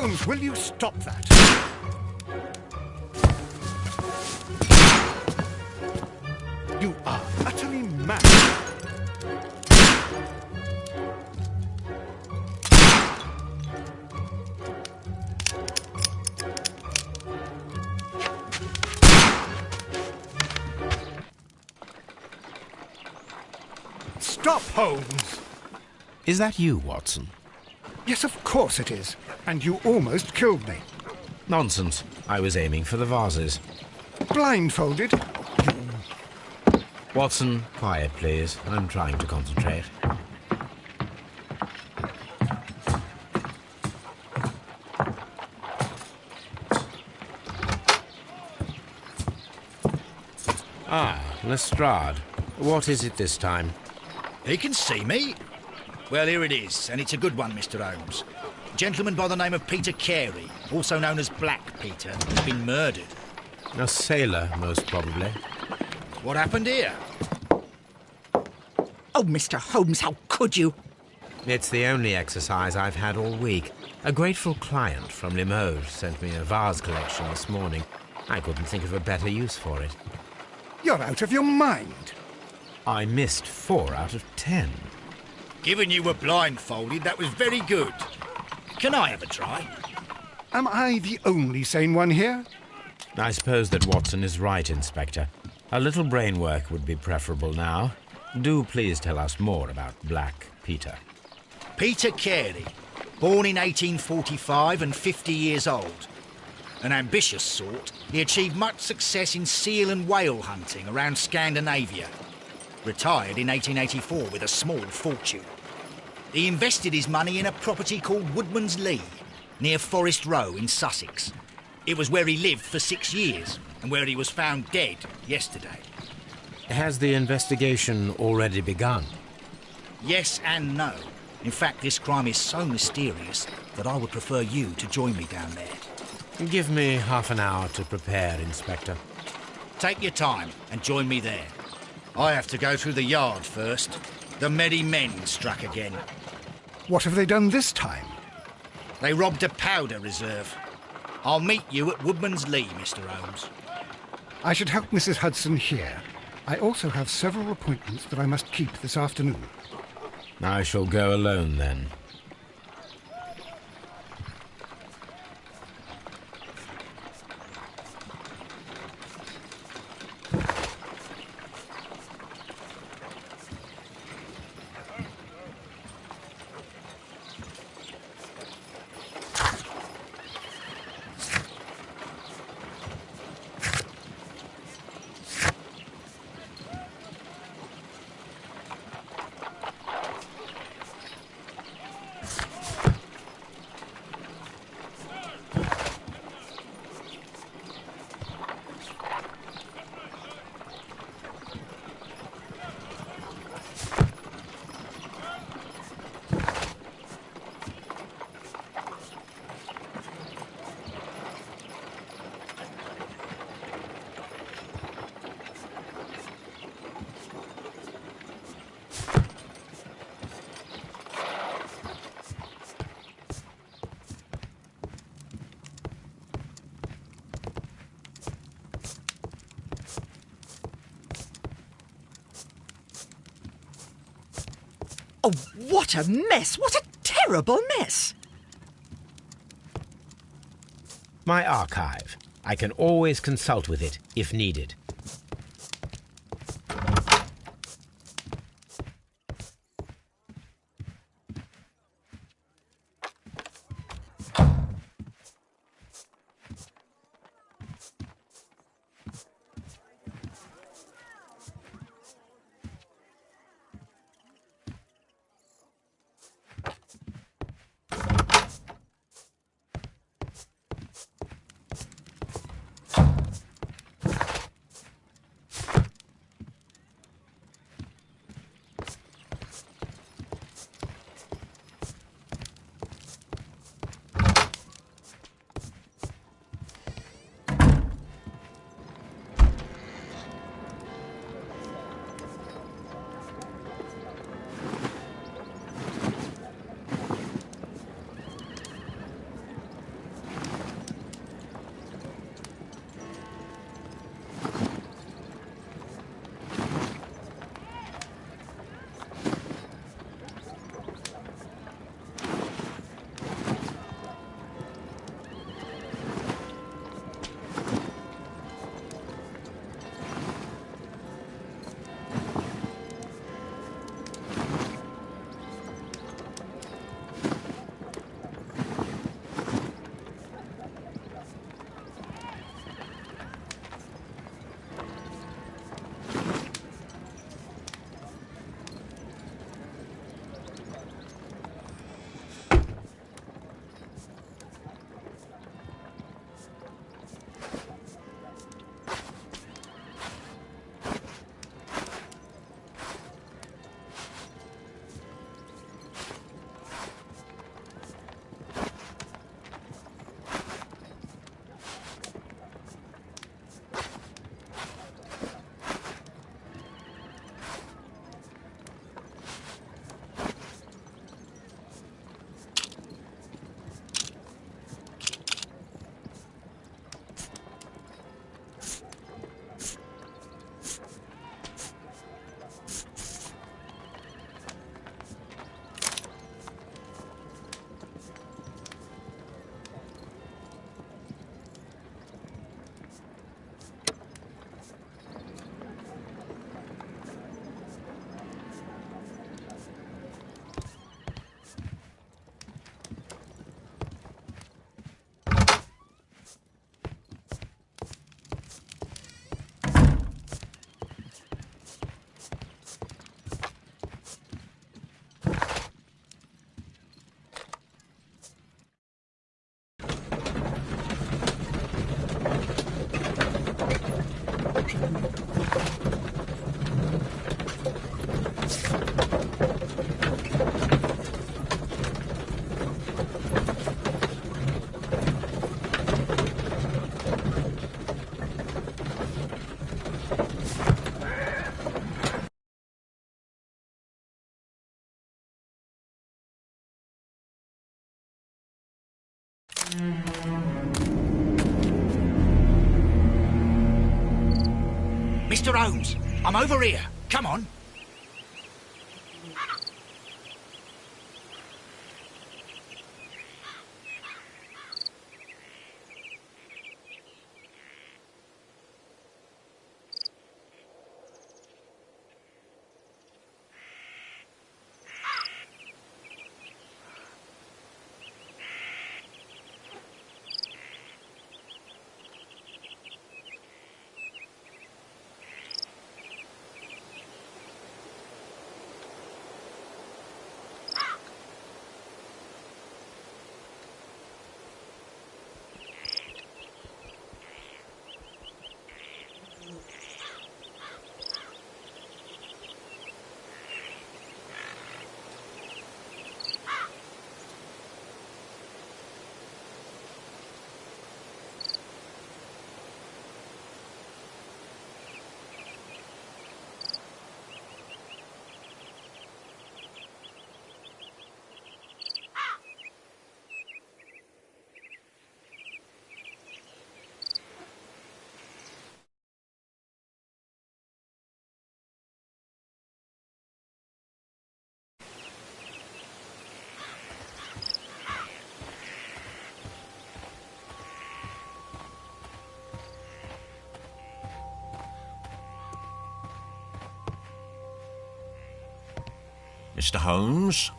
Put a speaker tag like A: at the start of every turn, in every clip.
A: Holmes, will you stop that? You are utterly mad. Stop, Holmes!
B: Is that you, Watson?
A: Yes, of course it is. And you almost killed me.
B: Nonsense. I was aiming for the vases.
A: Blindfolded?
B: Watson, quiet, please. I'm trying to concentrate. Ah, Lestrade. What is it this time?
C: He can see me. Well, here it is, and it's a good one, Mr. Holmes. A gentleman by the name of Peter Carey, also known as Black Peter, has been murdered.
B: A sailor, most probably.
C: What happened here?
D: Oh, Mr. Holmes, how could you?
B: It's the only exercise I've had all week. A grateful client from Limoges sent me a vase collection this morning. I couldn't think of a better use for it.
A: You're out of your mind.
B: I missed 4 out of 10.
C: Given you were blindfolded, that was very good. Can I have a try?
A: Am I the only sane one here?
B: I suppose that Watson is right, Inspector. A little brain work would be preferable now. Do please tell us more about Black Peter.
C: Peter Carey, born in 1845 and 50 years old. An ambitious sort, he achieved much success in seal and whale hunting around Scandinavia. Retired in 1884 with a small fortune. He invested his money in a property called Woodman's Lee, near Forest Row in Sussex. It was where he lived for 6 years, and where he was found dead yesterday.
B: Has the investigation already begun?
C: Yes and no. In fact, this crime is so mysterious that I would prefer you to join me down there.
B: Give me half an hour to prepare, Inspector.
C: Take your time and join me there. I have to go through the yard first. The merry men struck again.
A: What have they done this time?
C: They robbed a powder reserve. I'll meet you at Woodman's Lee, Mr. Holmes.
A: I should help Mrs. Hudson here. I also have several appointments that I must keep this afternoon.
B: I shall go alone, then.
D: Oh, what a mess! What a terrible mess!
B: My archive. I can always consult with it, if needed.
C: Mr. Holmes, I'm over here. Come on.
E: Mr. Holmes?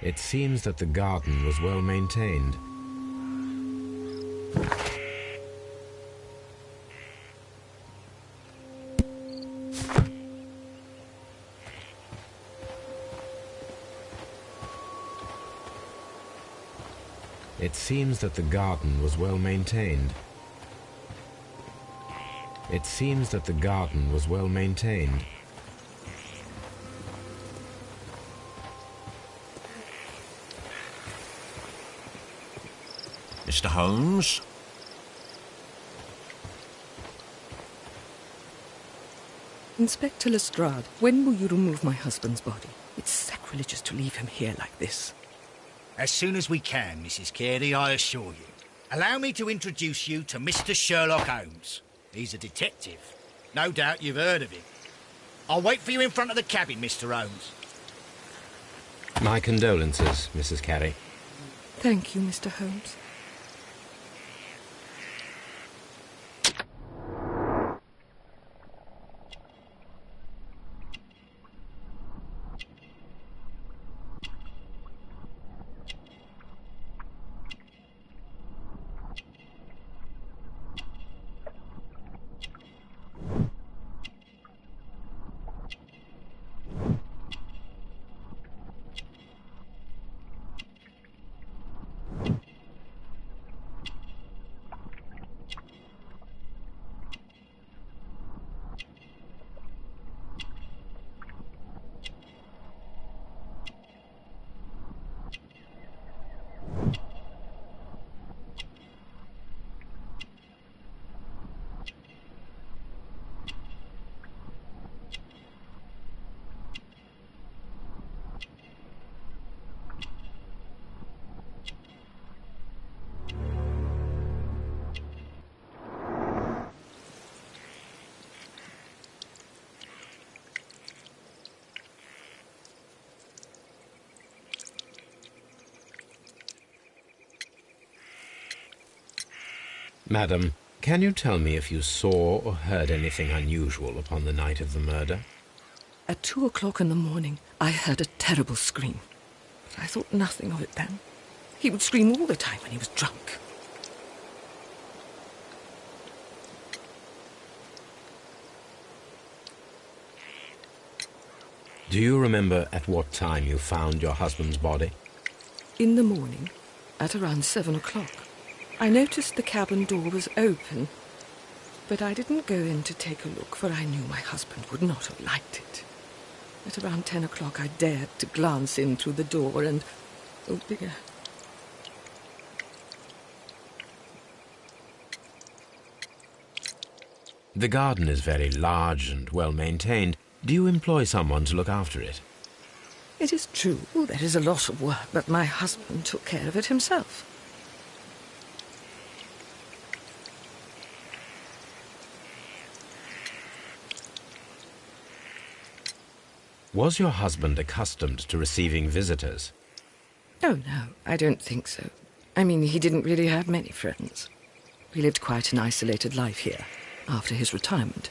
B: It seems that the garden was well maintained. It seems that the garden was well maintained. It seems that the garden was well maintained.
E: Mr. Holmes?
D: Inspector Lestrade, when will you remove my husband's body? It's sacrilegious to leave him here like this.
C: As soon as we can, Mrs. Carey, I assure you. Allow me to introduce you to Mr. Sherlock Holmes. He's a detective. No doubt you've heard of him. I'll wait for you in front of the cabin, Mr. Holmes.
B: My condolences, Mrs. Carey.
D: Thank you, Mr. Holmes.
B: Madam, can you tell me if you saw or heard anything unusual upon the night of the murder?
D: At 2 o'clock in the morning, I heard a terrible scream. But I thought nothing of it then. He would scream all the time when he was drunk.
B: Do you remember at what time you found your husband's body?
D: In the morning, at around 7 o'clock. I noticed the cabin door was open, but I didn't go in to take a look, for I knew my husband would not have liked it. At around 10 o'clock, I dared to glance in through the door and... oh dear.
B: The garden is very large and well maintained. Do you employ someone to look after it?
D: It is true, there is a lot of work, but my husband took care of it himself.
B: Was your husband accustomed to receiving visitors?
D: Oh, no, I don't think so. I mean, he didn't really have many friends. He lived quite an isolated life here, after his retirement.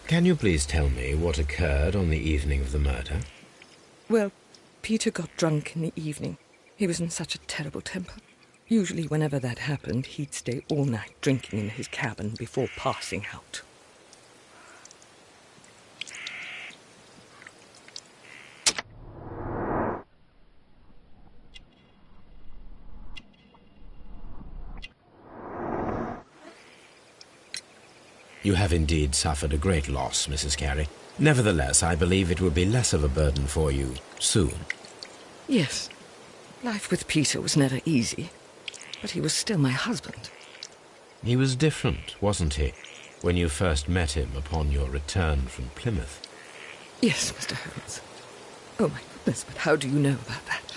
B: Can you please tell me what occurred on the evening of the murder?
D: Well, Peter got drunk in the evening. He was in such a terrible temper. Usually whenever that happened, he'd stay all night drinking in his cabin before passing out.
B: You have indeed suffered a great loss, Mrs. Carey. Nevertheless, I believe it will be less of a burden for you soon.
D: Yes. Life with Peter was never easy, but he was still my husband.
B: He was different, wasn't he, when you first met him upon your return from Plymouth?
D: Yes, Mr. Holmes. Oh, my goodness, but how do you know about that?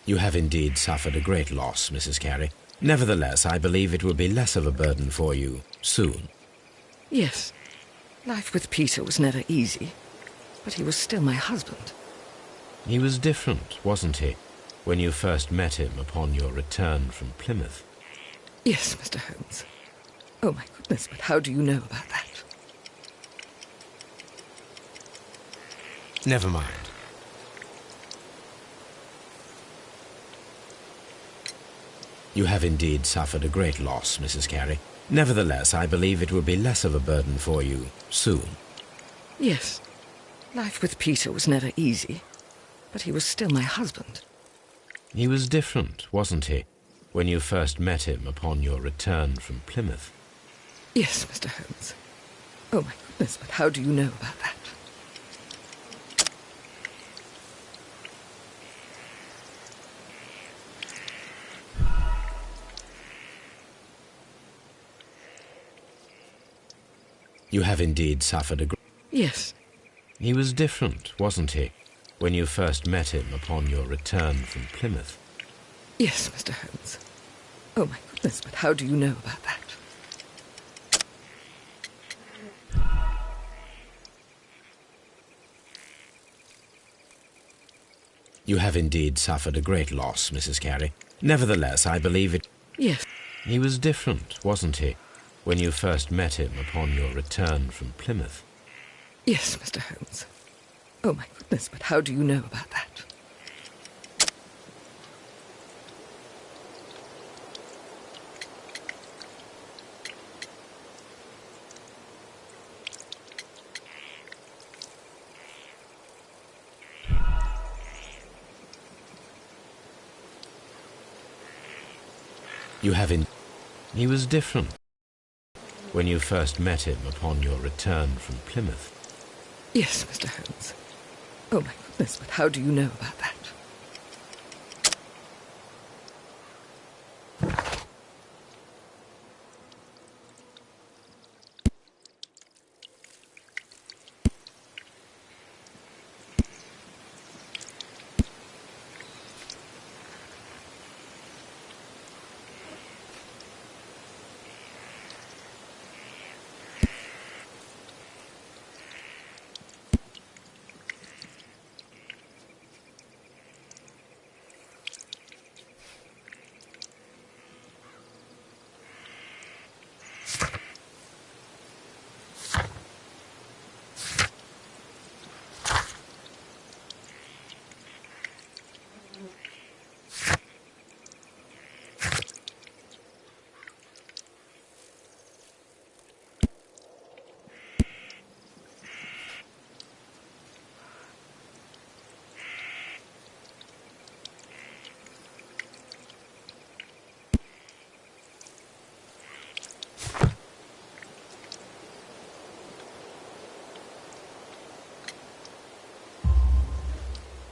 B: You have indeed suffered a great loss, Mrs. Carey. Nevertheless, I believe it will be less of a burden for you soon.
D: Yes. Life with Peter was never easy, but he was still my husband.
B: He was different, wasn't he, when you first met him upon your return from Plymouth?
D: Yes, Mr. Holmes. Oh, my goodness, but how do you know about that?
B: Never mind. You have indeed suffered a great loss, Mrs. Carey. Nevertheless, I believe it will be less of a burden for you soon.
D: Yes. Life with Peter was never easy, but he was still my husband.
B: He was different, wasn't he, when you first met him upon your return from Plymouth?
D: Yes, Mr. Holmes. Oh, my goodness, but how do you know about that?
B: You have indeed suffered a great...
D: Yes.
B: He was different, wasn't he, when you first met him upon your return from Plymouth?
D: Yes, Mr. Holmes. Oh, my goodness, but how do you know about that?
B: You have indeed suffered a great loss, Mrs. Carey. Nevertheless, I believe it...
D: Yes.
B: He was different, wasn't he, when you first met him upon your return from Plymouth?
D: Yes, Mr. Holmes. Oh, my goodness, but how do you know about that?
B: You have in... He was different when you first met him upon your return from Plymouth?
D: Yes, Mr. Holmes. Oh, my goodness, but how do you know about that?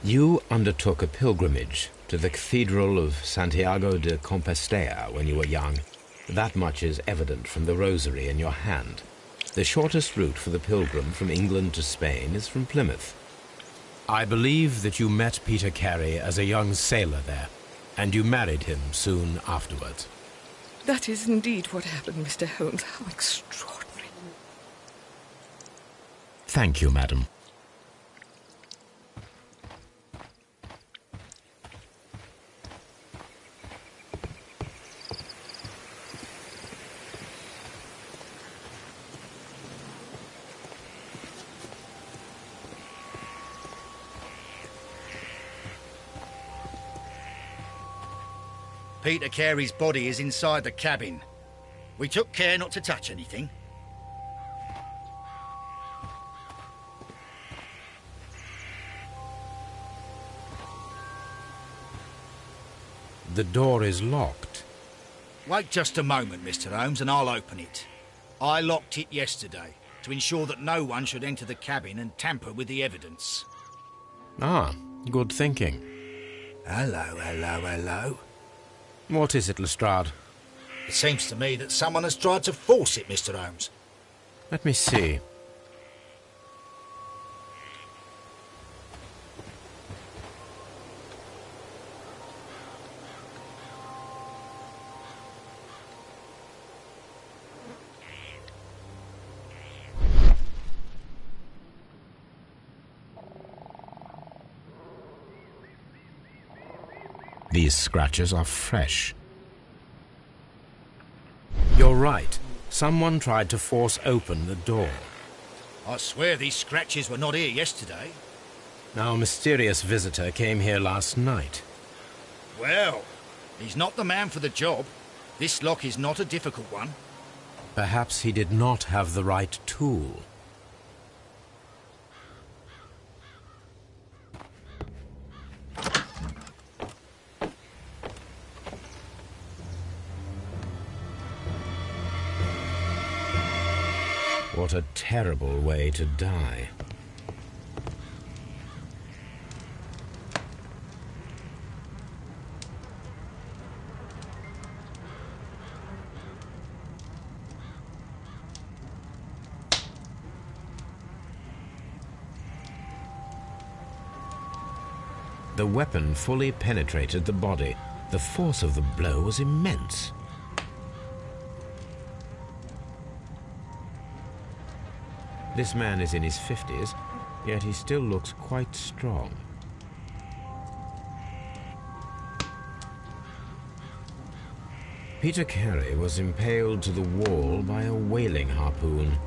B: You undertook a pilgrimage to the Cathedral of Santiago de Compostela when you were young. That much is evident from the rosary in your hand. The shortest route for the pilgrim from England to Spain is from Plymouth. I believe that you met Peter Carey as a young sailor there, and you married him soon afterwards.
D: That is indeed what happened, Mr. Holmes. How extraordinary.
B: Thank you, madam.
C: Peter Carey's body is inside the cabin. We took care not to touch anything.
B: The door is locked.
C: Wait just a moment, Mr. Holmes, and I'll open it. I locked it yesterday to ensure that no one should enter the cabin and tamper with the evidence.
B: Ah, good thinking.
C: Hello.
B: What is it, Lestrade?
C: It seems to me that someone has tried to force it, Mr. Holmes.
B: Let me see. These scratches are fresh. You're right. Someone tried to force open the door.
C: I swear these scratches were not here yesterday.
B: Our mysterious visitor came here last night.
C: Well, he's not the man for the job. This lock is not a difficult one.
B: Perhaps he did not have the right tool. What a terrible way to die. The weapon fully penetrated the body. The force of the blow was immense. This man is in his 50s, yet he still looks quite strong. Peter Carey was impaled to the wall by a whaling harpoon.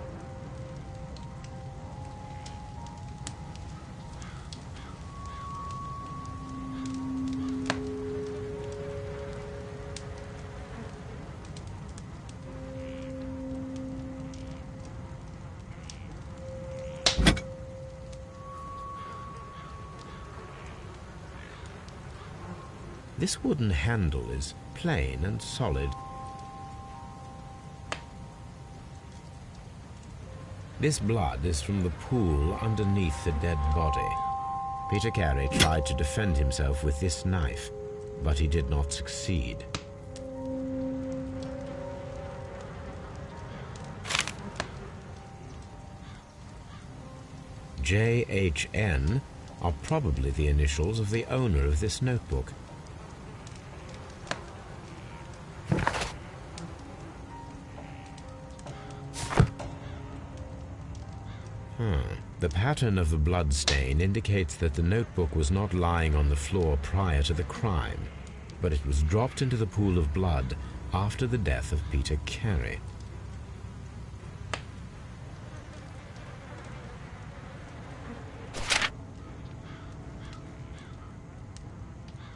B: This wooden handle is plain and solid. This blood is from the pool underneath the dead body. Peter Carey tried to defend himself with this knife, but he did not succeed. JHN are probably the initials of the owner of this notebook. The pattern of the blood stain indicates that the notebook was not lying on the floor prior to the crime, but it was dropped into the pool of blood after the death of Peter Carey.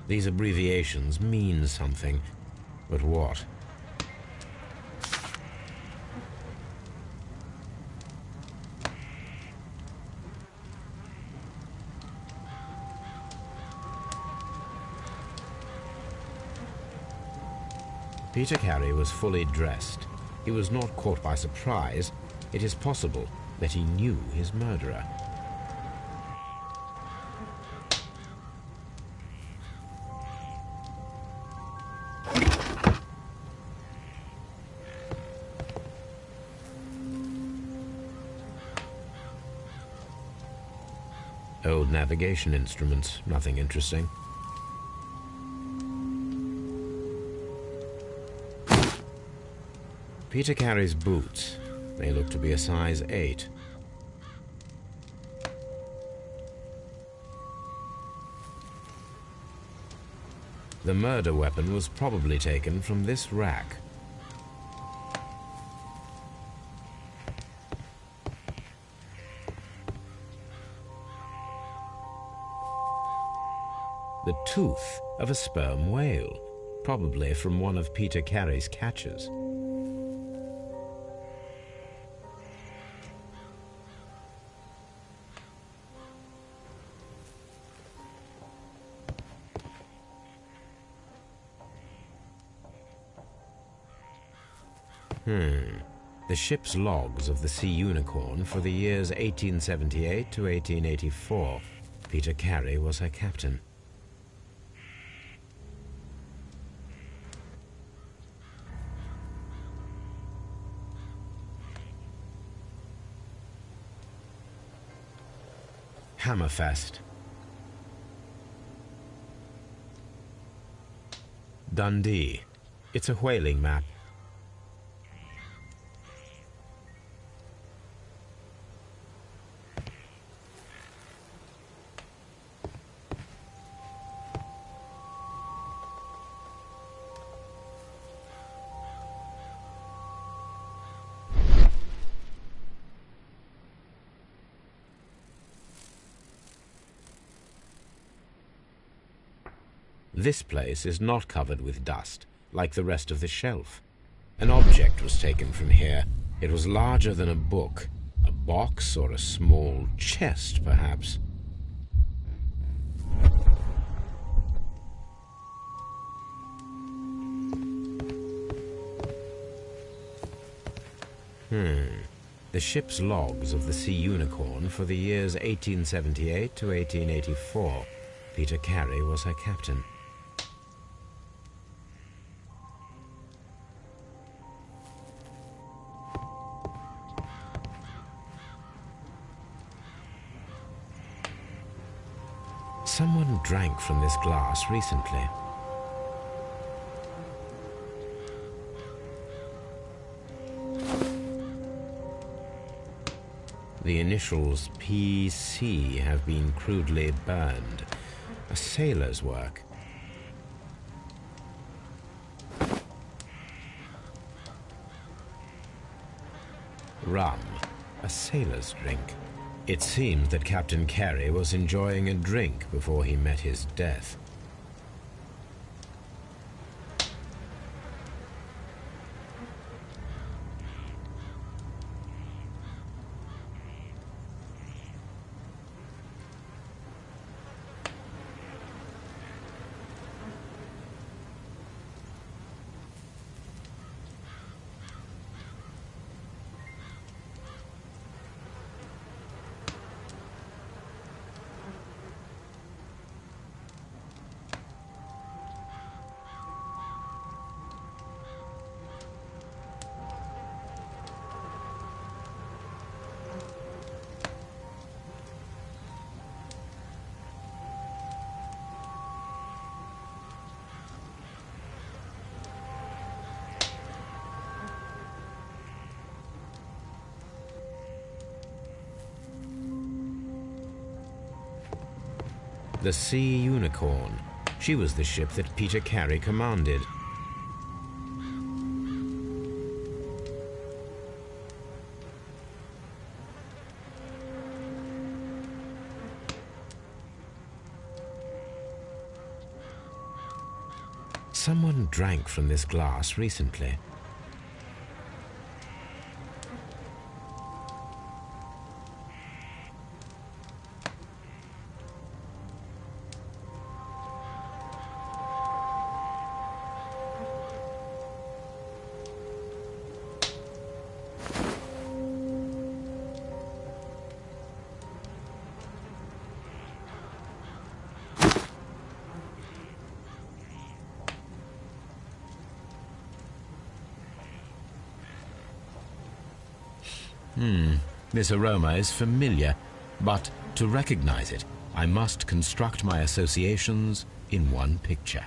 B: These abbreviations mean something, but what? Peter Carey was fully dressed. He was not caught by surprise. It is possible that he knew his murderer. old navigation instruments, nothing interesting. Peter Carey's boots. They look to be a size 8. The murder weapon was probably taken from this rack. The tooth of a sperm whale, probably from one of Peter Carey's catches. The ship's logs of the Sea Unicorn for the years 1878 to 1884. Peter Carey was her captain. Hammerfest. Dundee. It's a whaling map. This place is not covered with dust, like the rest of the shelf. An object was taken from here. It was larger than a book, a box or a small chest, perhaps. The ship's logs of the Sea Unicorn for the years 1878 to 1884. Peter Carey was her captain. Someone drank from this glass recently. The initials PC have been crudely burned. A sailor's work. Rum. A sailor's drink. It seems that Captain Carey was enjoying a drink before he met his death. The Sea Unicorn. She was the ship that Peter Carey commanded. Someone drank from this glass recently. This aroma is familiar, but to recognize it, I must construct my associations in one picture.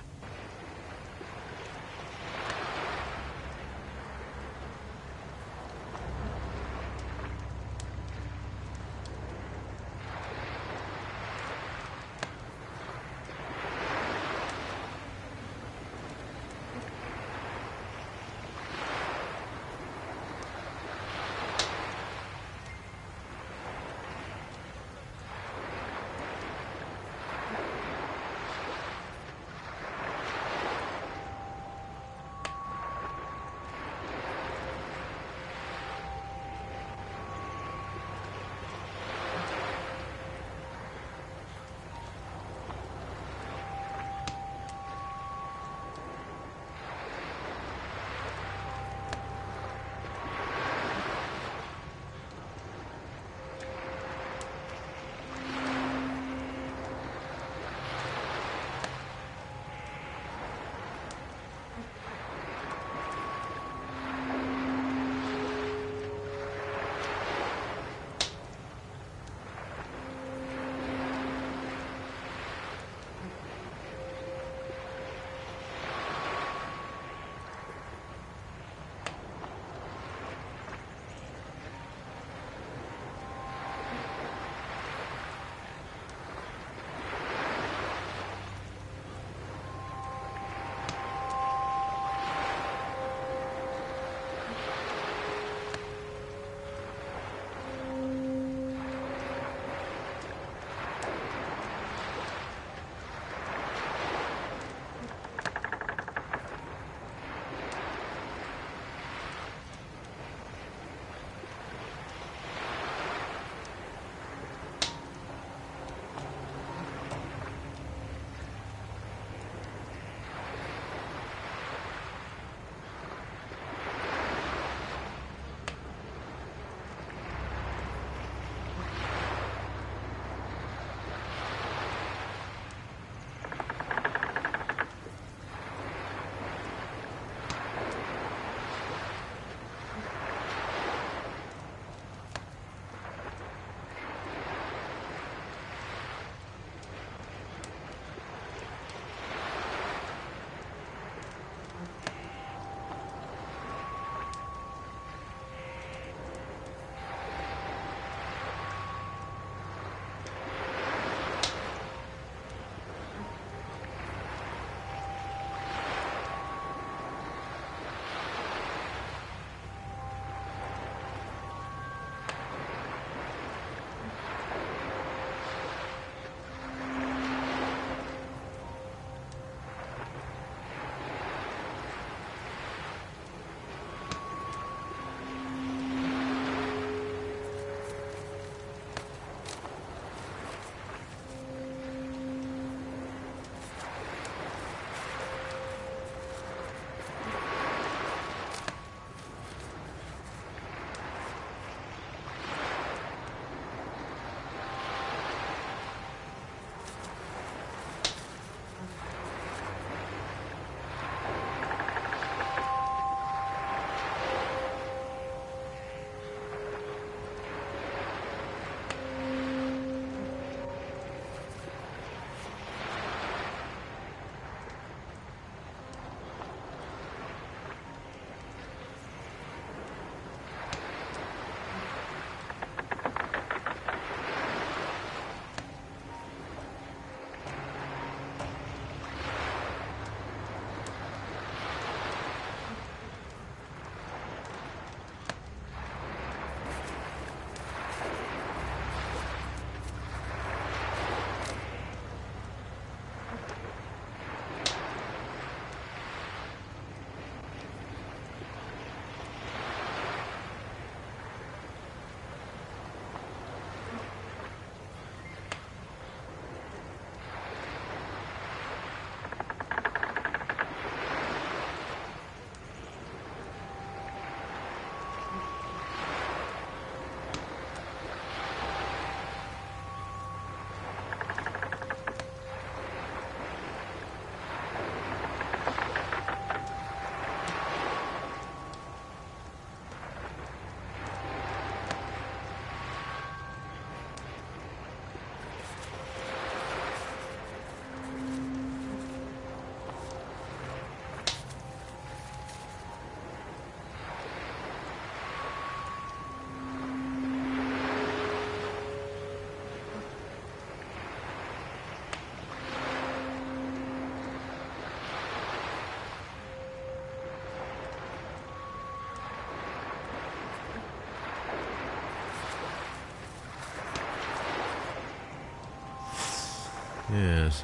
B: Yes,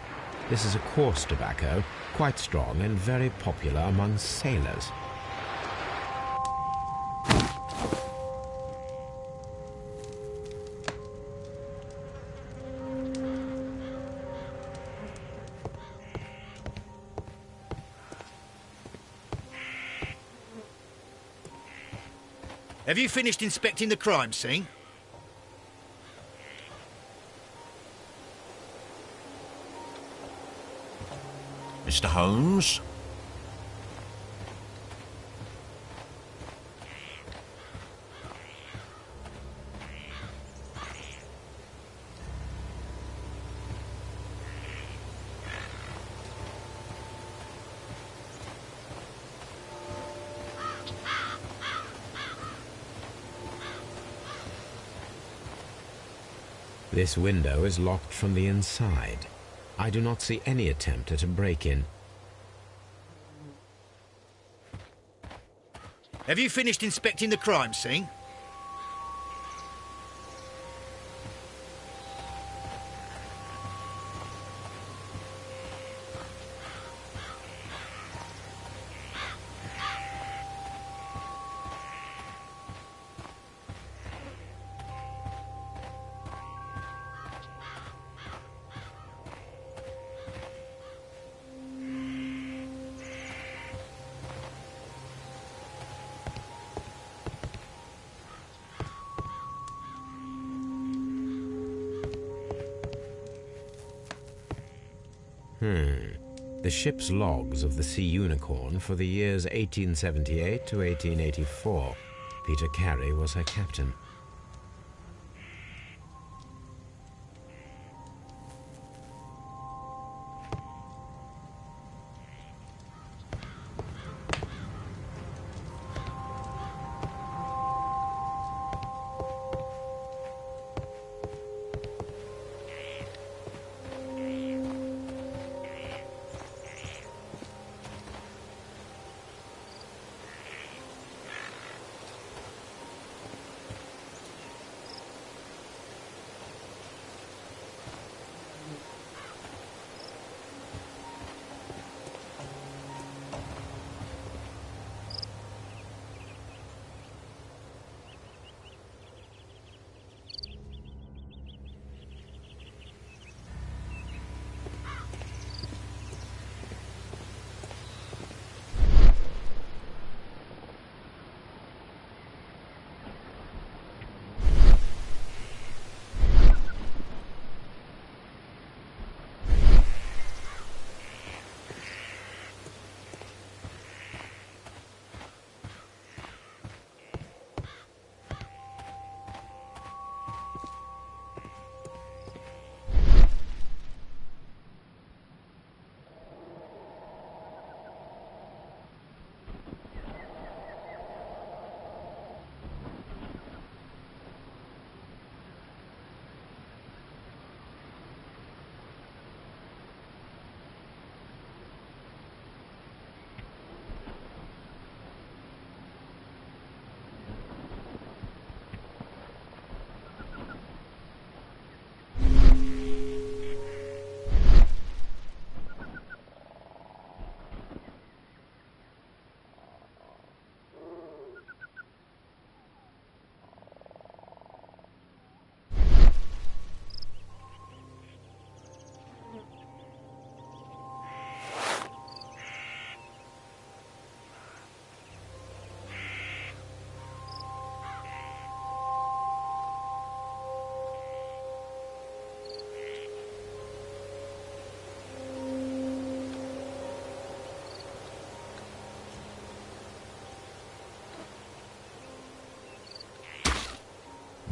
B: this is a coarse tobacco, quite strong and very popular among sailors.
C: Have you finished inspecting the crime scene?
E: Mr. Holmes?
B: This window is locked from the inside. I do not see any attempt at a break-in.
C: Have you finished inspecting the crime scene?
B: The ship's logs of the Sea Unicorn for the years 1878 to 1884. Peter Carey was her captain.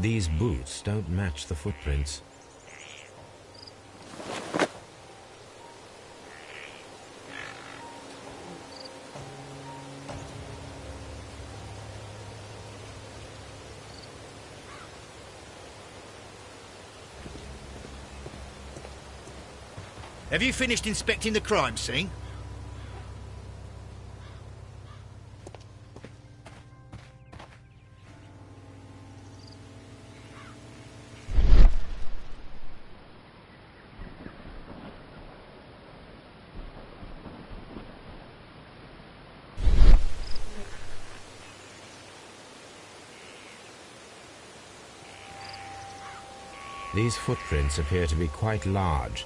B: These boots don't match the footprints.
C: Have you finished inspecting the crime scene?
B: These footprints appear to be quite large.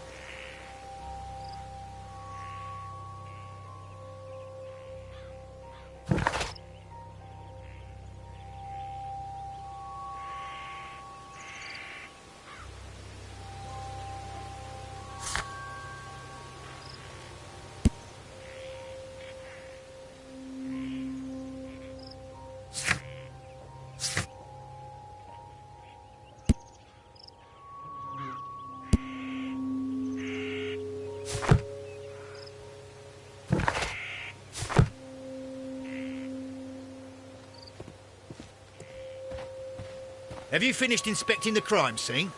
C: Have you finished inspecting the crime scene?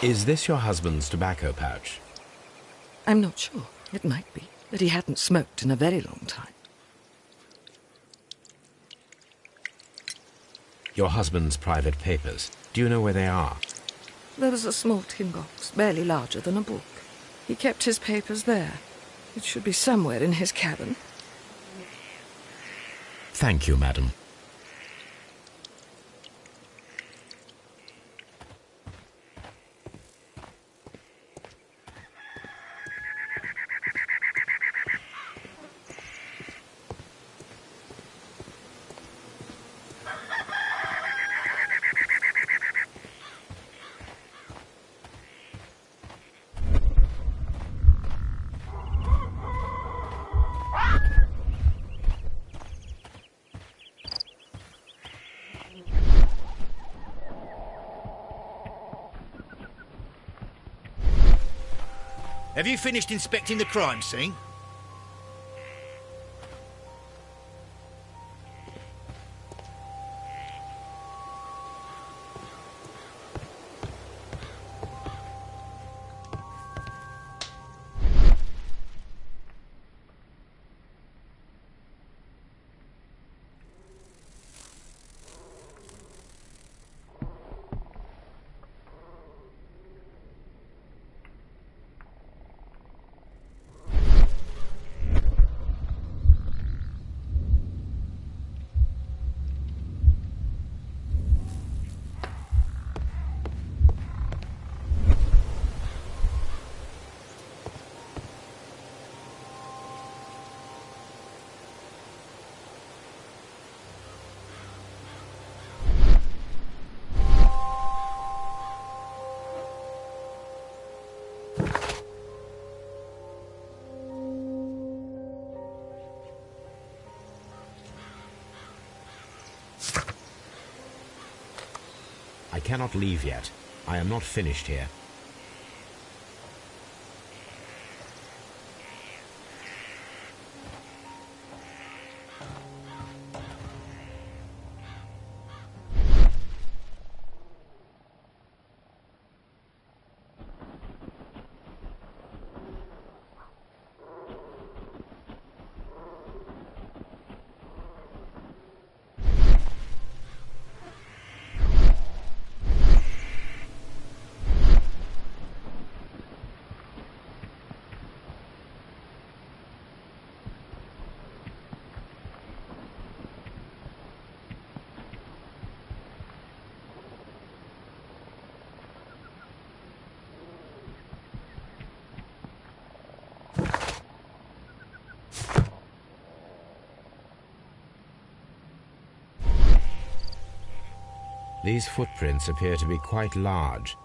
B: Is this your husband's tobacco pouch?
D: I'm not sure. It might be that he hadn't smoked in a very long time.
B: Your husband's private papers. Do you know where they are?
D: There was a small tin box, barely larger than a book. He kept his papers there. It should be somewhere in his cabin.
B: Thank you, madam.
C: Have you finished inspecting the crime scene?
B: I cannot leave yet. I am not finished here. These footprints appear to be quite large.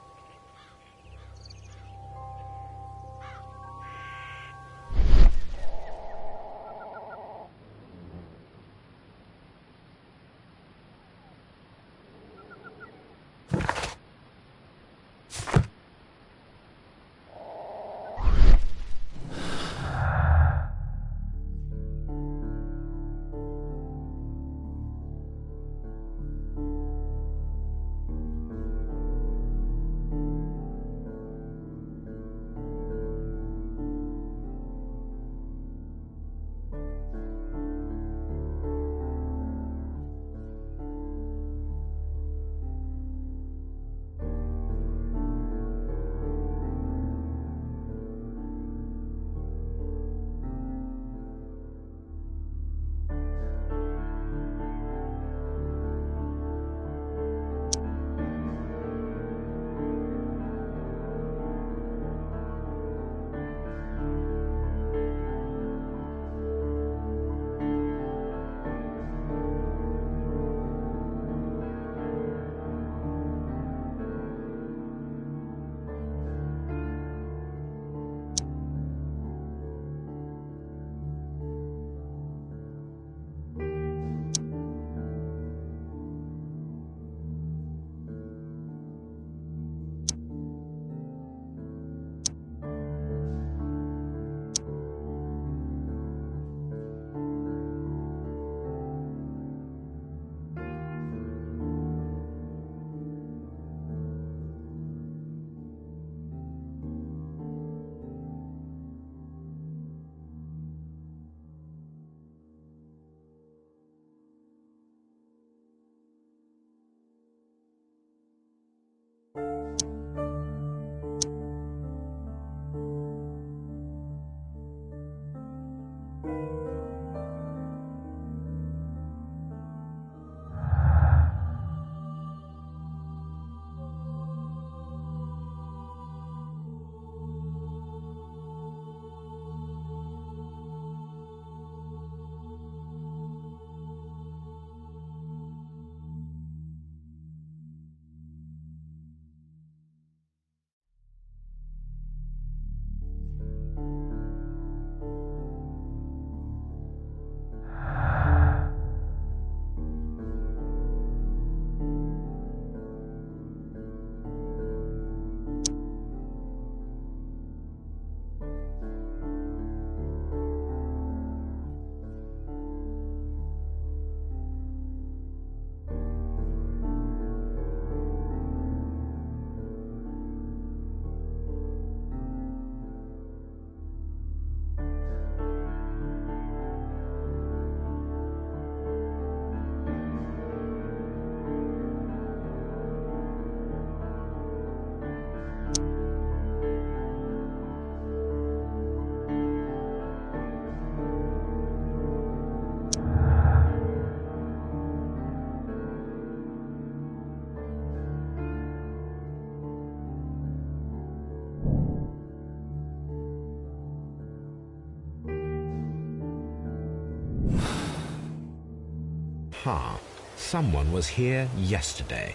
B: Someone was here yesterday.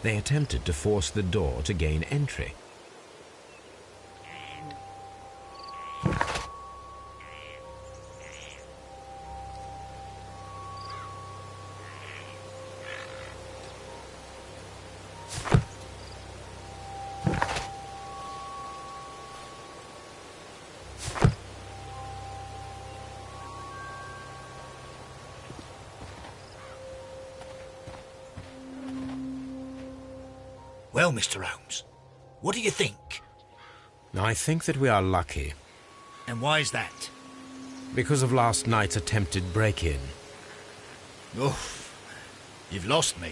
B: They attempted to force the door to gain entry.
C: Well, Mr. Holmes, what do you think?
B: I think that we are lucky.
C: And why is that?
B: Because of last night's attempted break-in.
C: Oof, you've lost me.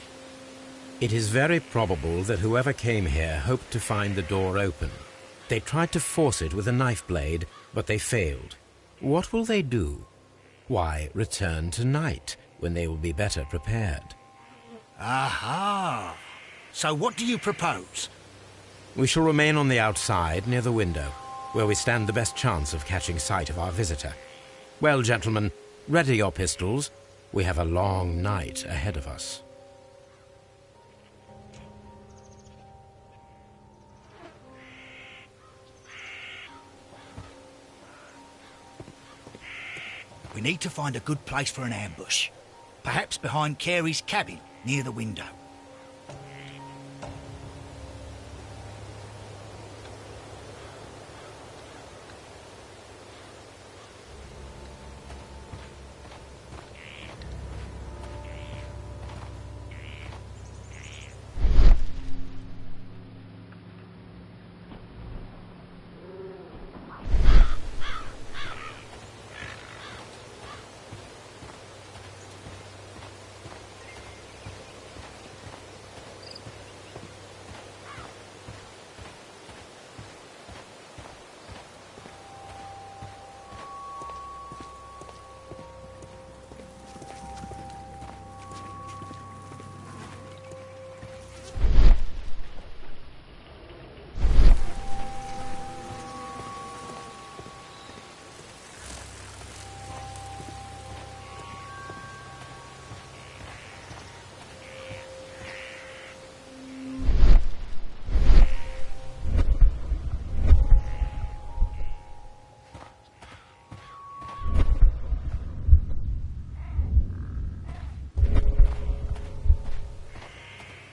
B: It is very probable that whoever came here hoped to find the door open. They tried to force it with a knife blade, but they failed. What will they do? Why, return tonight, when they will be better prepared.
C: Aha! So what do you propose?
B: We shall remain on the outside, near the window, where we stand the best chance of catching sight of our visitor. Well, gentlemen, ready your pistols. We have a long night ahead of us.
C: We need to find a good place for an ambush. Perhaps behind Carey's cabin, near the window.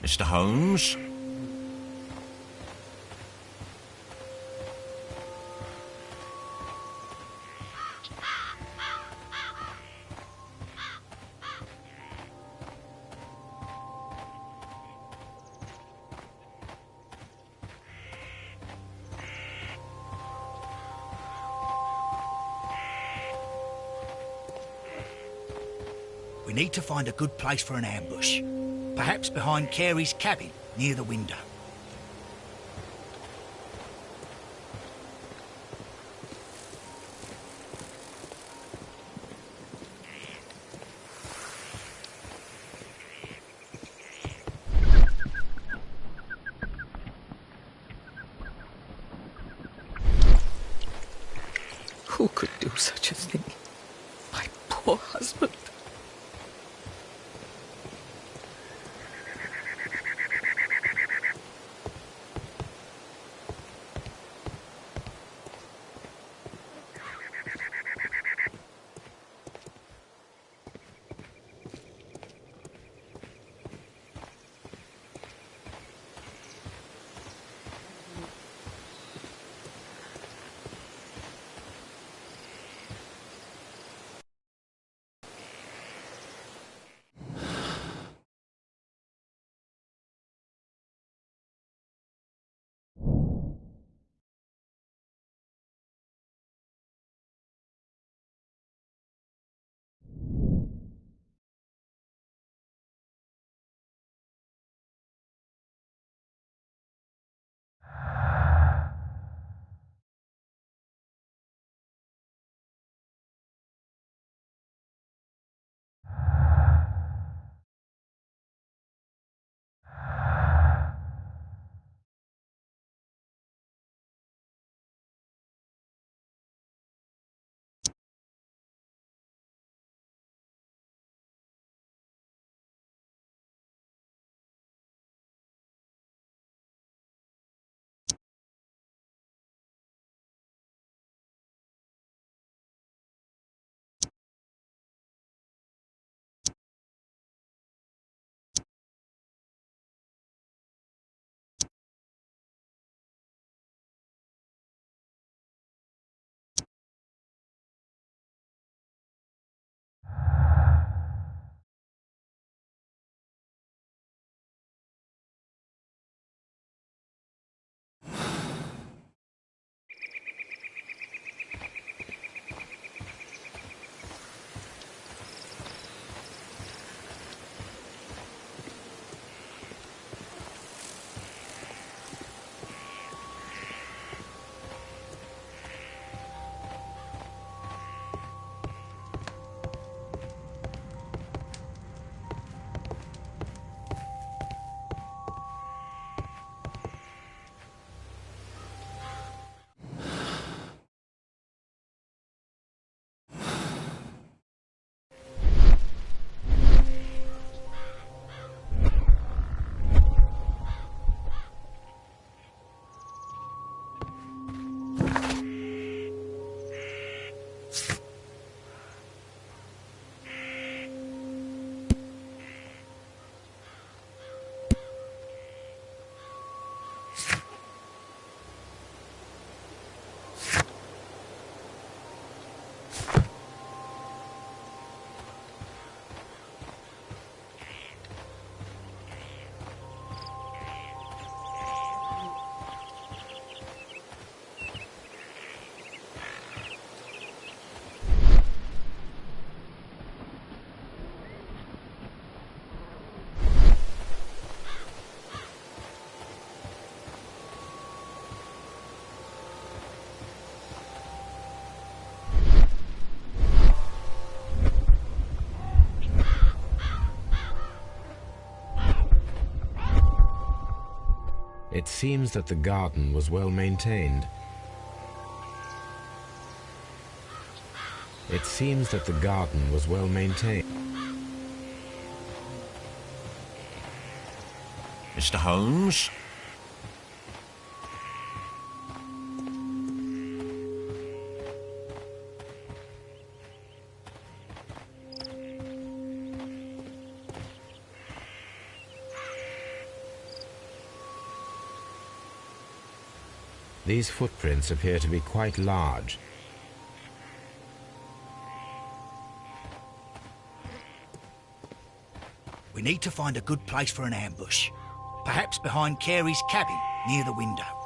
E: Mr. Holmes?
C: We need to find a good place for an ambush. Perhaps behind Carey's cabin, near the window.
D: such a thing. My poor husband.
B: It seems that the garden was well maintained. It seems that the garden was well maintained.
E: Mr. Holmes?
B: These footprints appear to be quite large.
C: We need to find a good place for an ambush. Perhaps behind Carey's cabin, near the window.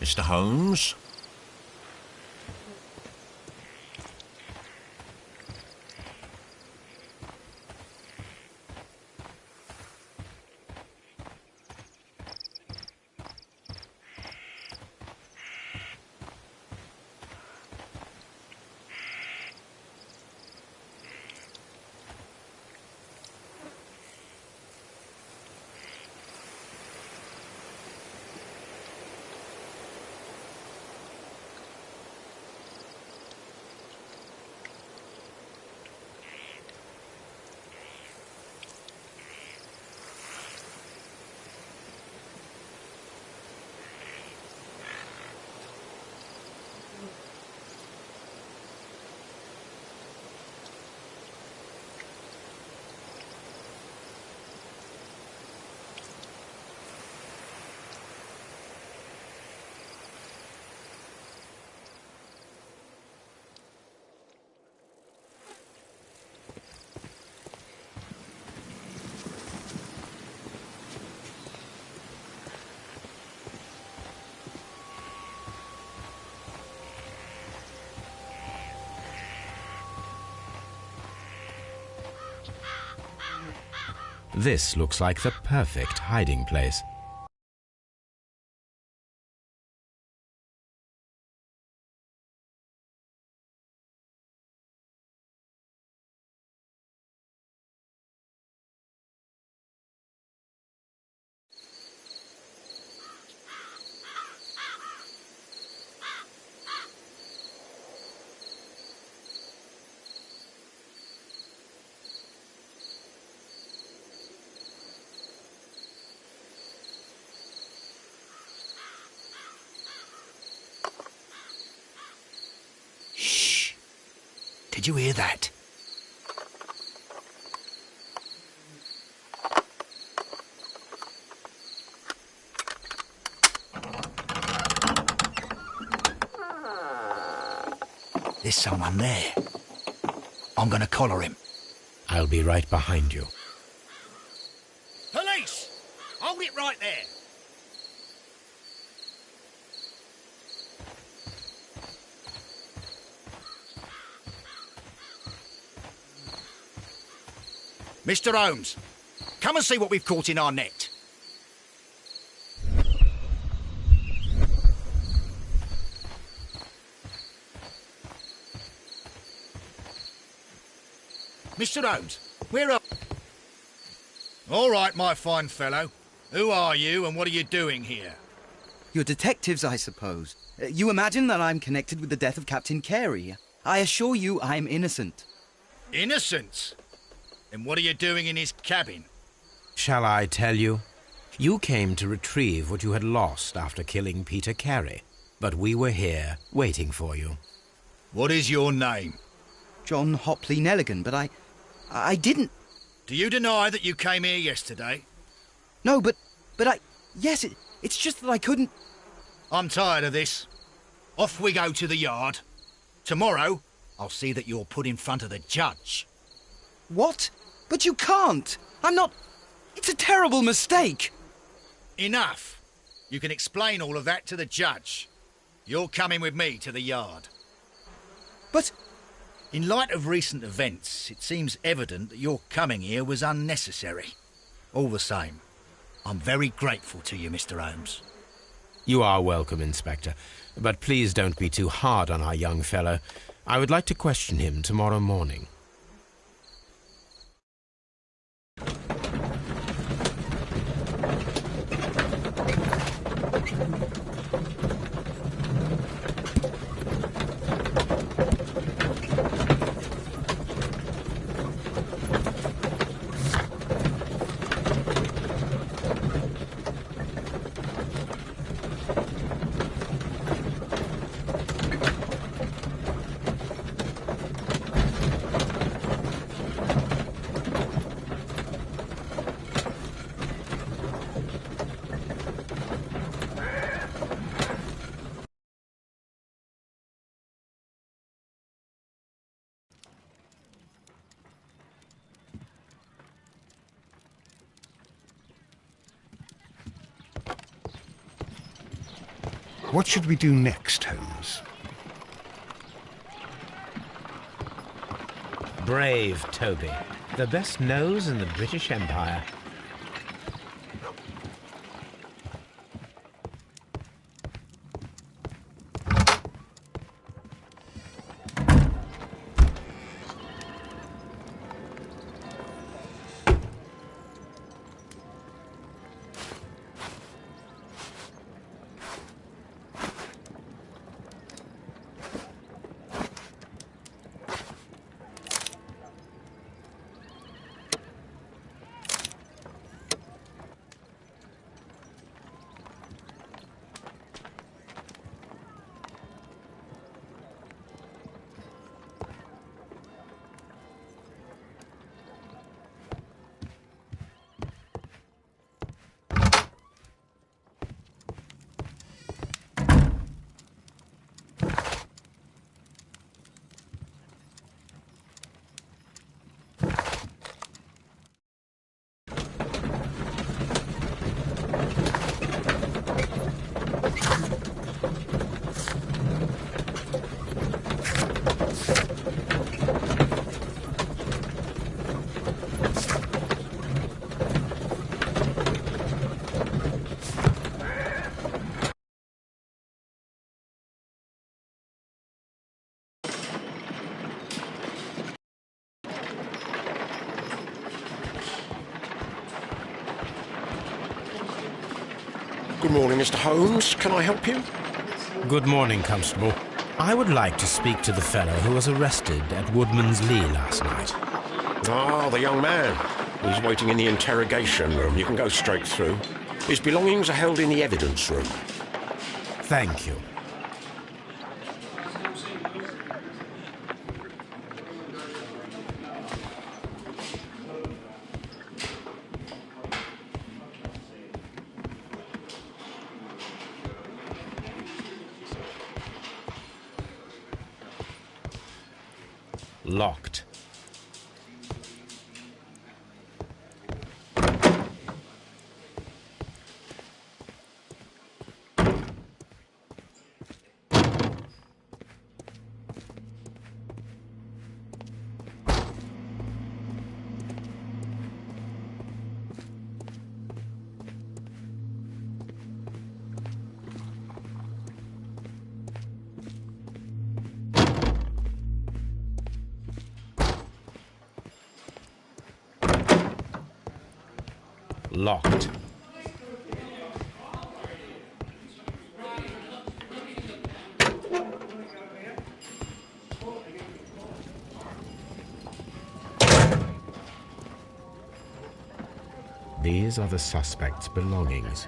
E: Mr. Holmes?
B: This looks like the perfect hiding place.
C: Shh. Did you hear that? There's someone there. I'm gonna collar him.
B: I'll be right behind you.
C: Police! Hold it right there. Mr. Holmes, come and see what we've caught in our net. Mr. Holmes, where are... All right, my fine fellow. Who are you and what are you doing here?
F: You're detectives, I suppose. You imagine that I'm connected with the death of Captain Carey. I assure you I'm innocent.
C: Innocent? And what are you doing in his cabin?
B: Shall I tell you? You came to retrieve what you had lost after killing Peter Carey, but we were here waiting for you.
C: What is your name?
F: John Hopley Nelligan, but I didn't...
C: Do you deny that you came here yesterday?
F: No, but yes, it's just that I couldn't...
C: I'm tired of this. Off we go to the yard. Tomorrow, I'll see that you're put in front of the judge.
F: What? But you can't! I'm not... It's a terrible mistake!
C: Enough. You can explain all of that to the judge. You're coming with me to the yard.
F: But...
C: In light of recent events, it seems evident that your coming here was unnecessary. All the same, I'm very grateful to you, Mr. Holmes.
B: You are welcome, Inspector, but please don't be too hard on our young fellow. I would like to question him tomorrow morning.
A: What should we do next, Holmes?
B: Brave Toby. The best nose in the British Empire.
G: Good morning, Mr. Holmes. Can I help you?
B: Good morning, Constable. I would like to speak to the fellow who was arrested at Woodman's Lee last night.
G: Ah, the young man. He's waiting in the interrogation room. You can go straight through. His belongings are held in the evidence room.
B: Thank you. Locked. Locked. These are the suspect's belongings.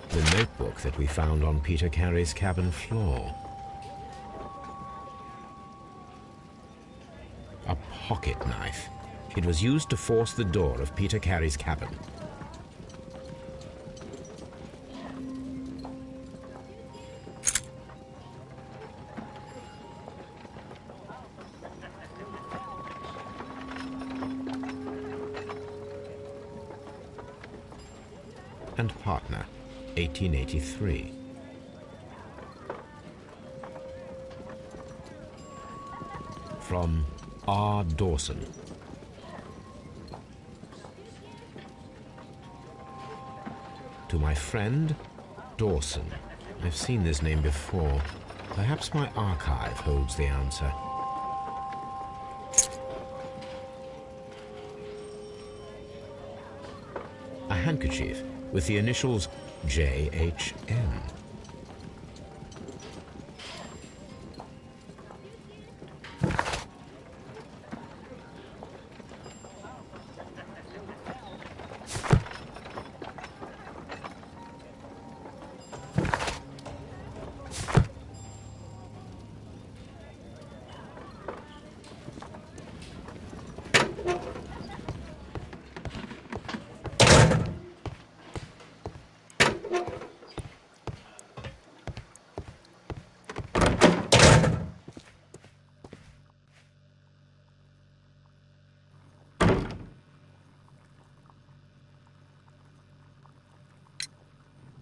B: The notebook that we found on Peter Carey's cabin floor. A pocket knife. It was used to force the door of Peter Carey's cabin. And partner, 1883. From R. Dawson. To my friend, Dawson. I've seen this name before. Perhaps my archive holds the answer. A handkerchief with the initials J.H.M.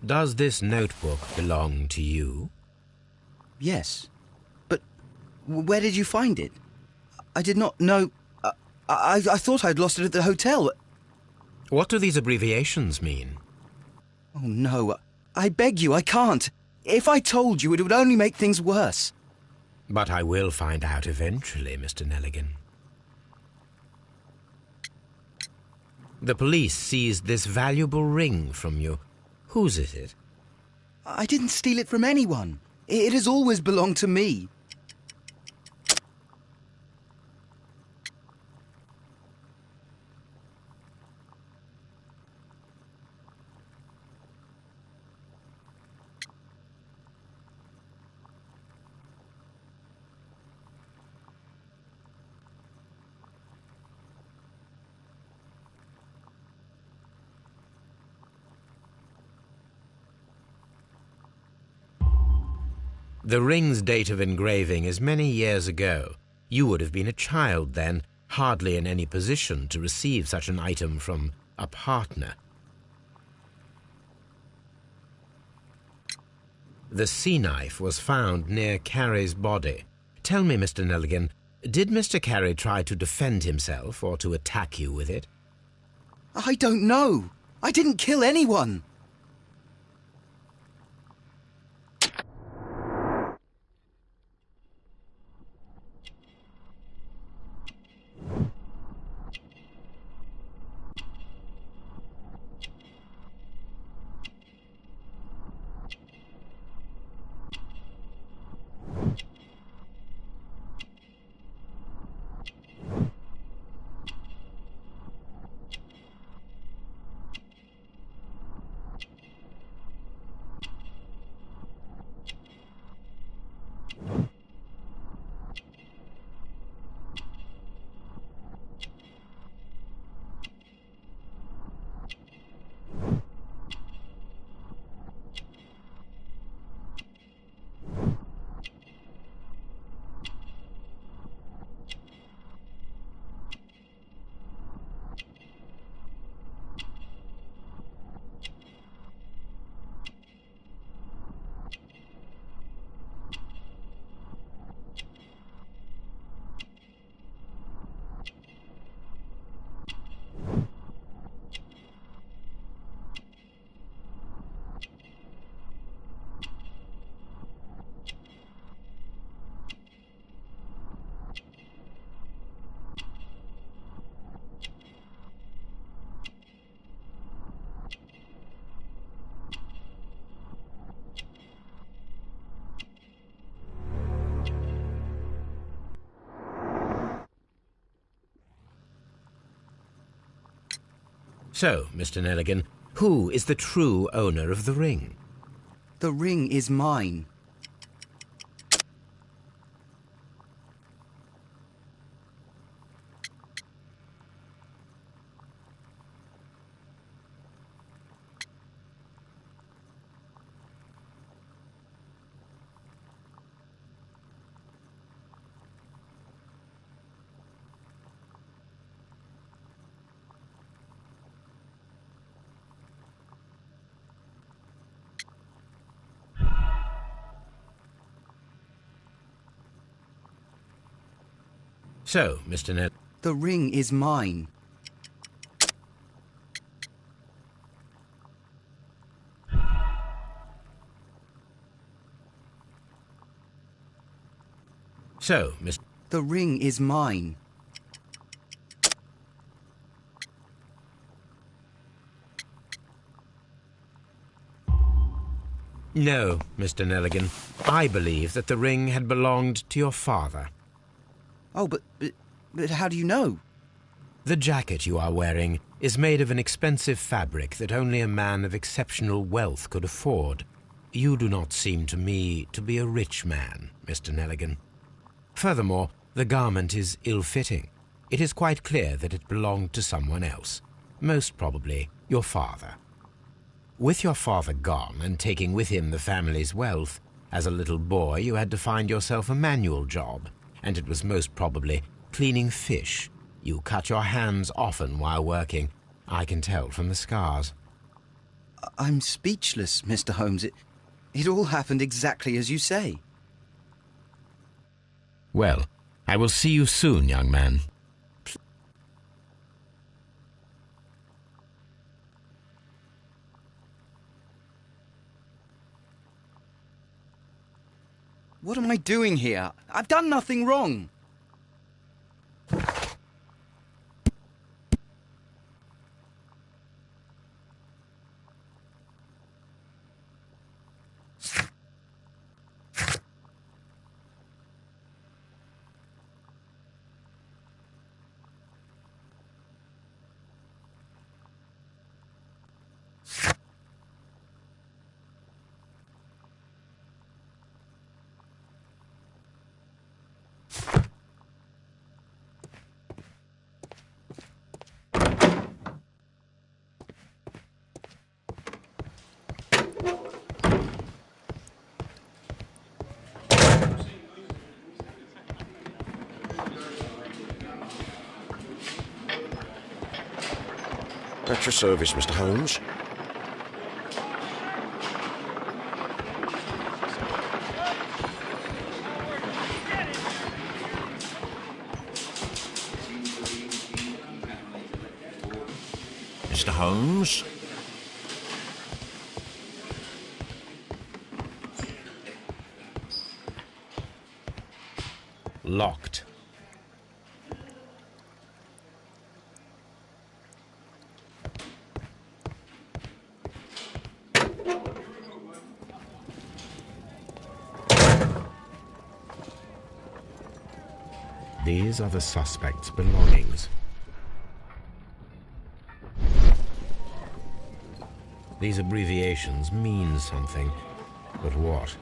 B: Does this notebook belong to you?
F: Yes. But where did you find it? I did not know... I thought I'd lost it at the hotel.
B: What do these abbreviations mean?
F: Oh, no. I beg you, I can't. If I told you, it would only make things worse.
B: But I will find out eventually, Mr. Nelligan. The police seized this valuable ring from you. Whose is it?
F: I didn't steal it from anyone. It has always belonged to me.
B: The ring's date of engraving is many years ago. You would have been a child then, hardly in any position to receive such an item from a partner. The sea knife was found near Carey's body. Tell me, Mr. Nelligan, did Mr. Carey try to defend himself or to attack you with it?
F: I don't know. I didn't kill anyone.
B: So, Mr. Nelligan, who is the true owner of the ring?
F: The ring is mine.
B: So, Mr. Nell...
F: The ring is mine.
B: So, Mr...
F: The ring is mine.
B: No, Mr. Nelligan. I believe that the ring had belonged to your father.
F: Oh, but how do you know?
B: The jacket you are wearing is made of an expensive fabric that only a man of exceptional wealth could afford. You do not seem to me to be a rich man, Mr. Nelligan. Furthermore, the garment is ill-fitting. It is quite clear that it belonged to someone else, most probably your father. With your father gone and taking with him the family's wealth, as a little boy you had to find yourself a manual job, and it was most probably cleaning fish. You cut your hands often while working. I can tell from the scars.
F: I'm speechless, Mr. Holmes. It all happened exactly as you say.
B: Well, I will see you soon, young man.
F: What am I doing here? I've done nothing wrong.
G: At your service, Mr. Holmes.
E: Mr. Holmes?
B: Locked. These are the suspect's belongings. These abbreviations mean something, but what?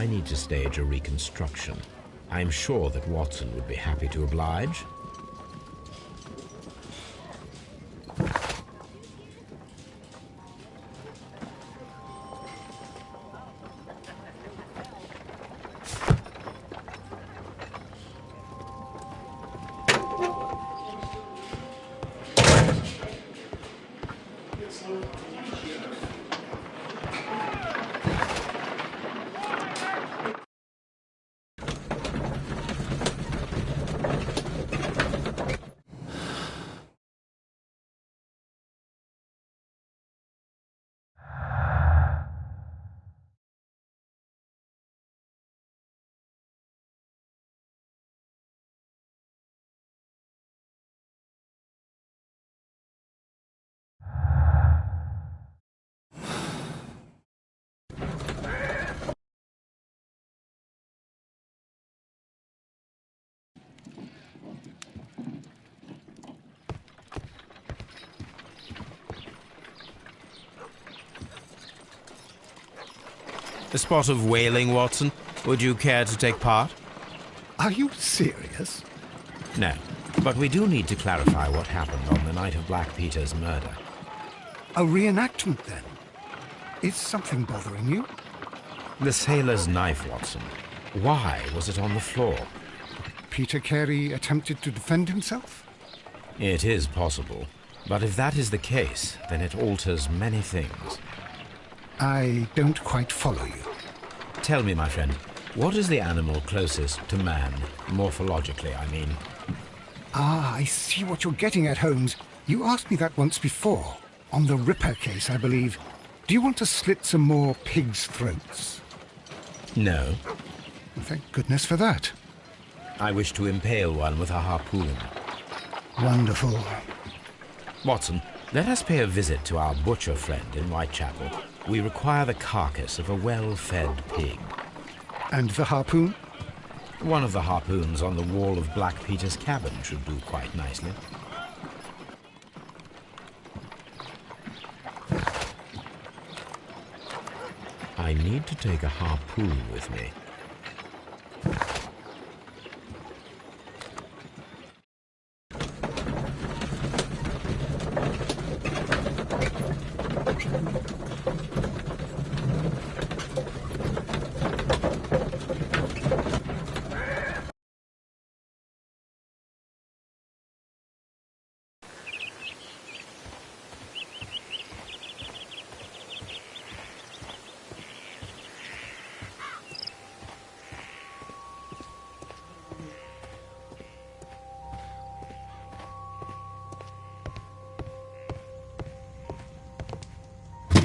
B: I need to stage a reconstruction. I'm sure that Watson would be happy to oblige. A spot of whaling, Watson? Would you care to take part?
A: Are you serious?
B: No, but we do need to clarify what happened on the night of Black Peter's murder.
A: A reenactment, then? Is something bothering you?
B: The sailor's knife, Watson. Why was it on the floor?
A: Peter Carey attempted to defend himself?
B: It is possible, but if that is the case, then it alters many things.
A: I don't quite follow you.
B: Tell me, my friend, what is the animal closest to man, morphologically, I mean?
A: Ah, I see what you're getting at, Holmes. You asked me that once before. On the Ripper case, I believe. Do you want to slit some more pigs' throats?
B: No.
A: Well, thank goodness for that.
B: I wish to impale one with a harpoon.
A: Wonderful.
B: Watson, let us pay a visit to our butcher friend in Whitechapel. We require the carcass of a well-fed pig.
A: And the harpoon?
B: One of the harpoons on the wall of Black Peter's cabin should do quite nicely. I need to take a harpoon with me.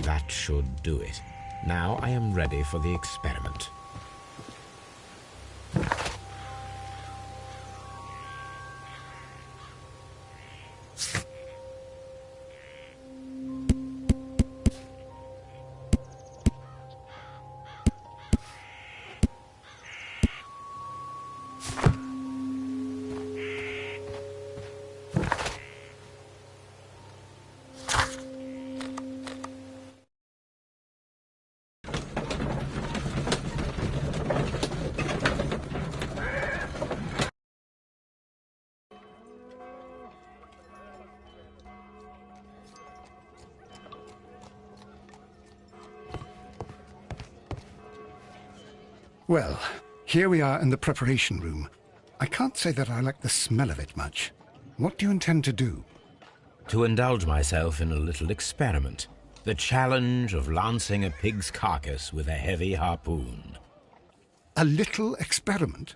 B: That should do it. Now I am ready for the experiment.
A: Well, here we are in the preparation room. I can't say that I like the smell of it much. What do you intend to do?
B: To indulge myself in a little experiment. The challenge of lancing a pig's carcass with a heavy harpoon.
A: A little experiment?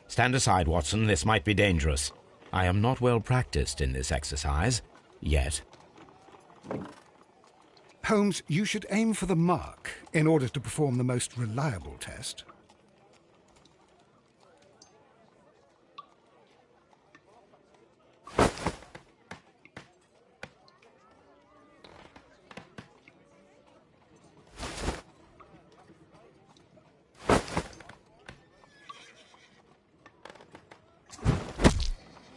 B: Stand aside, Watson. This might be dangerous. I am not well practiced in this exercise, yet.
A: Holmes, you should aim for the mark in order to perform the most reliable test.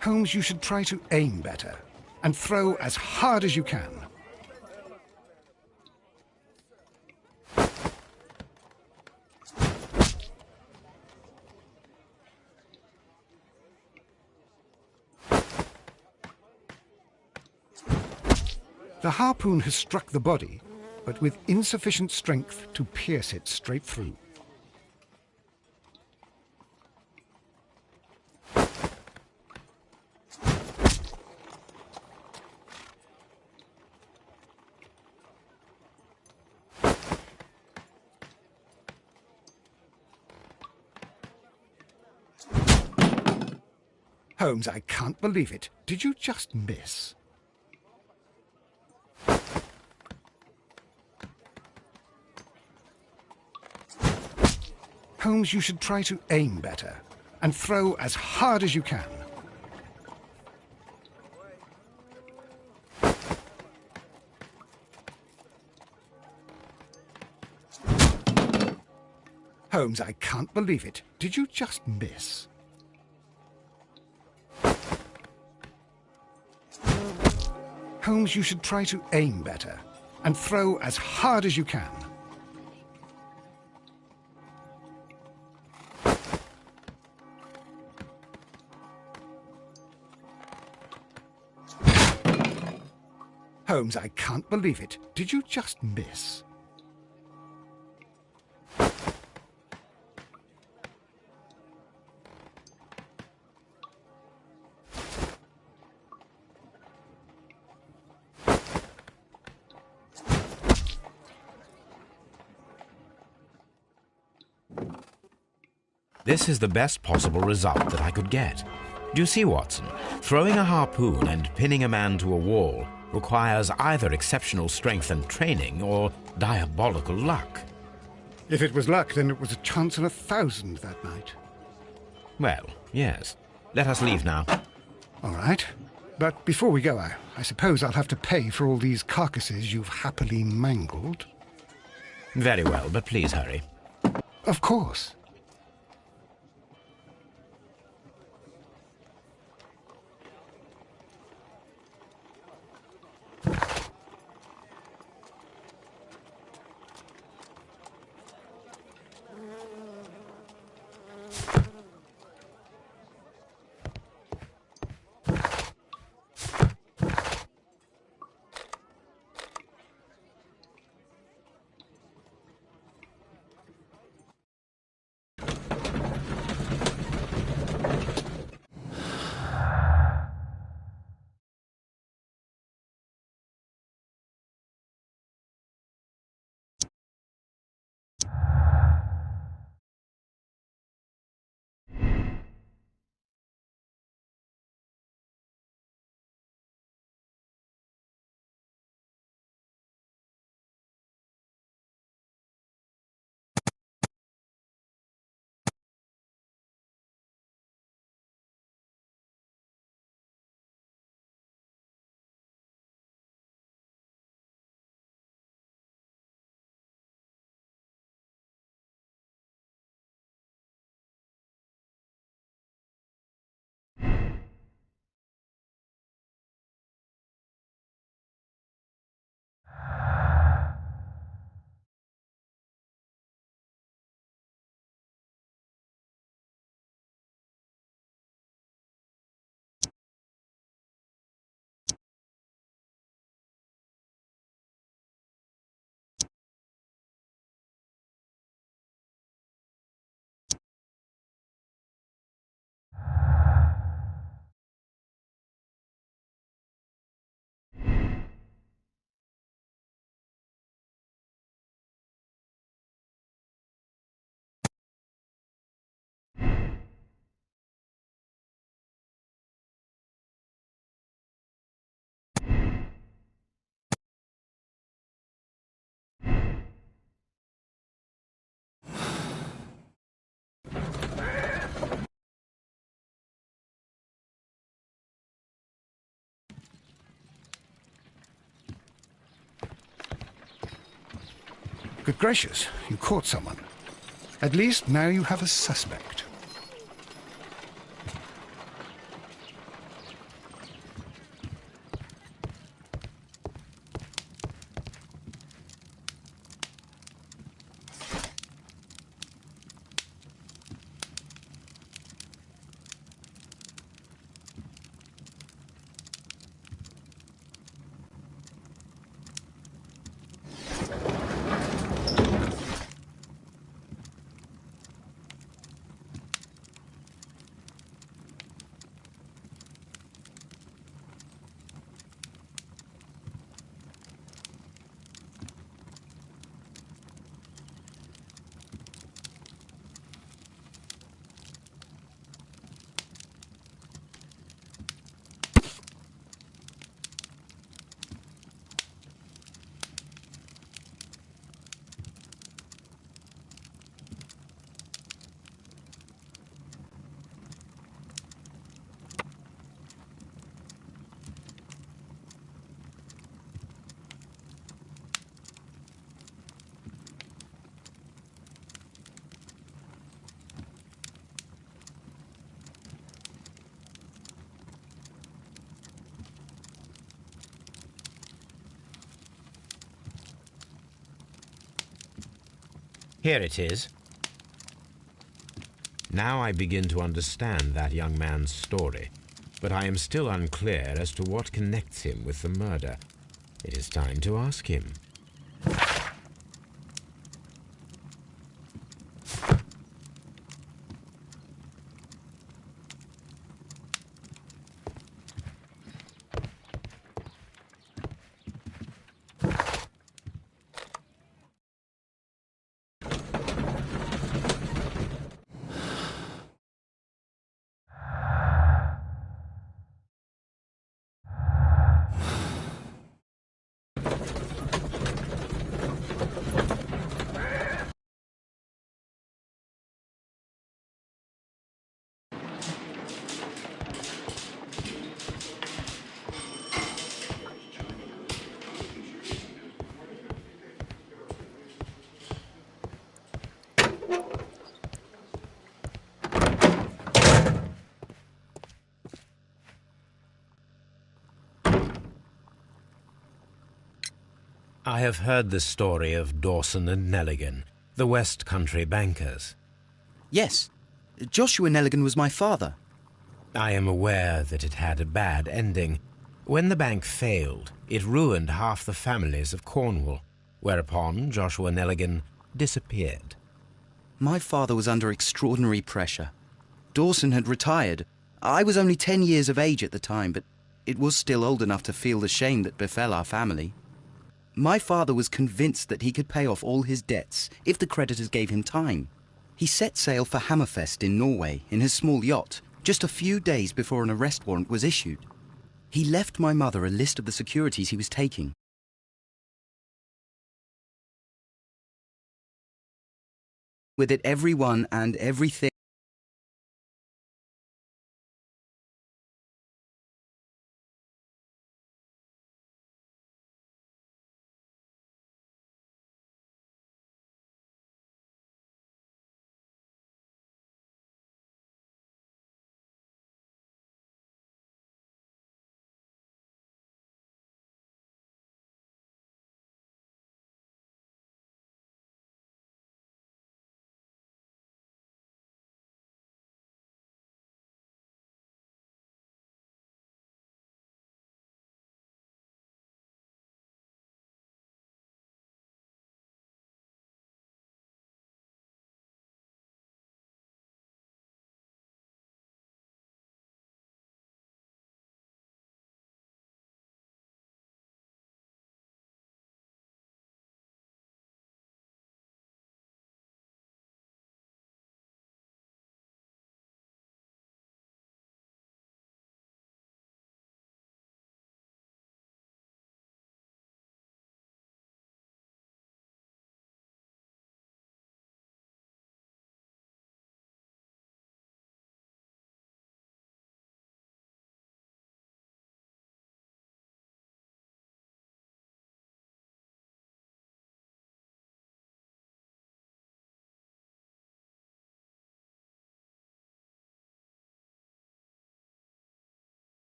A: Holmes, you should try to aim better and throw as hard as you can. The harpoon has struck the body, but with insufficient strength to pierce it straight through. Holmes, I can't believe it. Did you just miss? Holmes, you should try to aim better and throw as hard as you can. Holmes, I can't believe it. Did you just miss? Holmes, you should try to aim better and throw as hard as you can. Holmes, I can't believe it. Did you just miss?
B: This is the best possible result that I could get. Do you see, Watson? Throwing a harpoon and pinning a man to a wall requires either exceptional strength and training or diabolical luck.
A: If it was luck, then it was a chance in 1,000 that night.
B: Well, yes. Let us leave now.
A: All right. But before we go, I suppose I'll have to pay for all these carcasses you've happily mangled.
B: Very well, but please hurry.
A: Of course. Good gracious, you caught someone. At least now you have a suspect.
B: Here it is. Now I begin to understand that young man's story, but I am still unclear as to what connects him with the murder. It is time to ask him. I have heard the story of Dawson and Nelligan, the West Country bankers.
F: Yes. Joshua Nelligan was my father.
B: I am aware that it had a bad ending. When the bank failed, it ruined half the families of Cornwall, whereupon Joshua Nelligan disappeared.
F: My father was under extraordinary pressure. Dawson had retired. I was only 10 years of age at the time, but it was still old enough to feel the shame that befell our family. My father was convinced that he could pay off all his debts if the creditors gave him time. He set sail for Hammerfest in Norway in his small yacht just a few days before an arrest warrant was issued. He left my mother a list of the securities he was taking. With it, everyone and everything.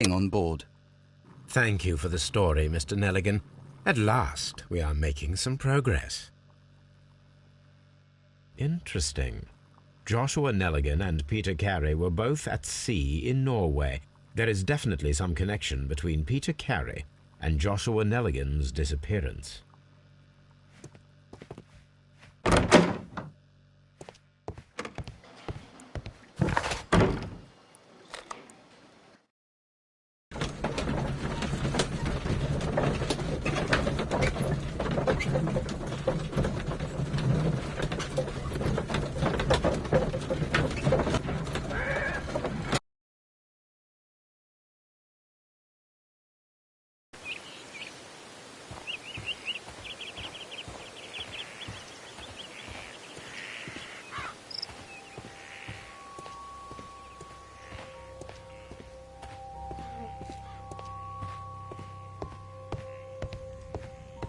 F: On board.
B: Thank you for the story, Mr. Nelligan. At last, we are making some progress. Interesting. Joshua Nelligan and Peter Carey were both at sea in Norway. There is definitely some connection between Peter Carey and Joshua Nelligan's disappearance.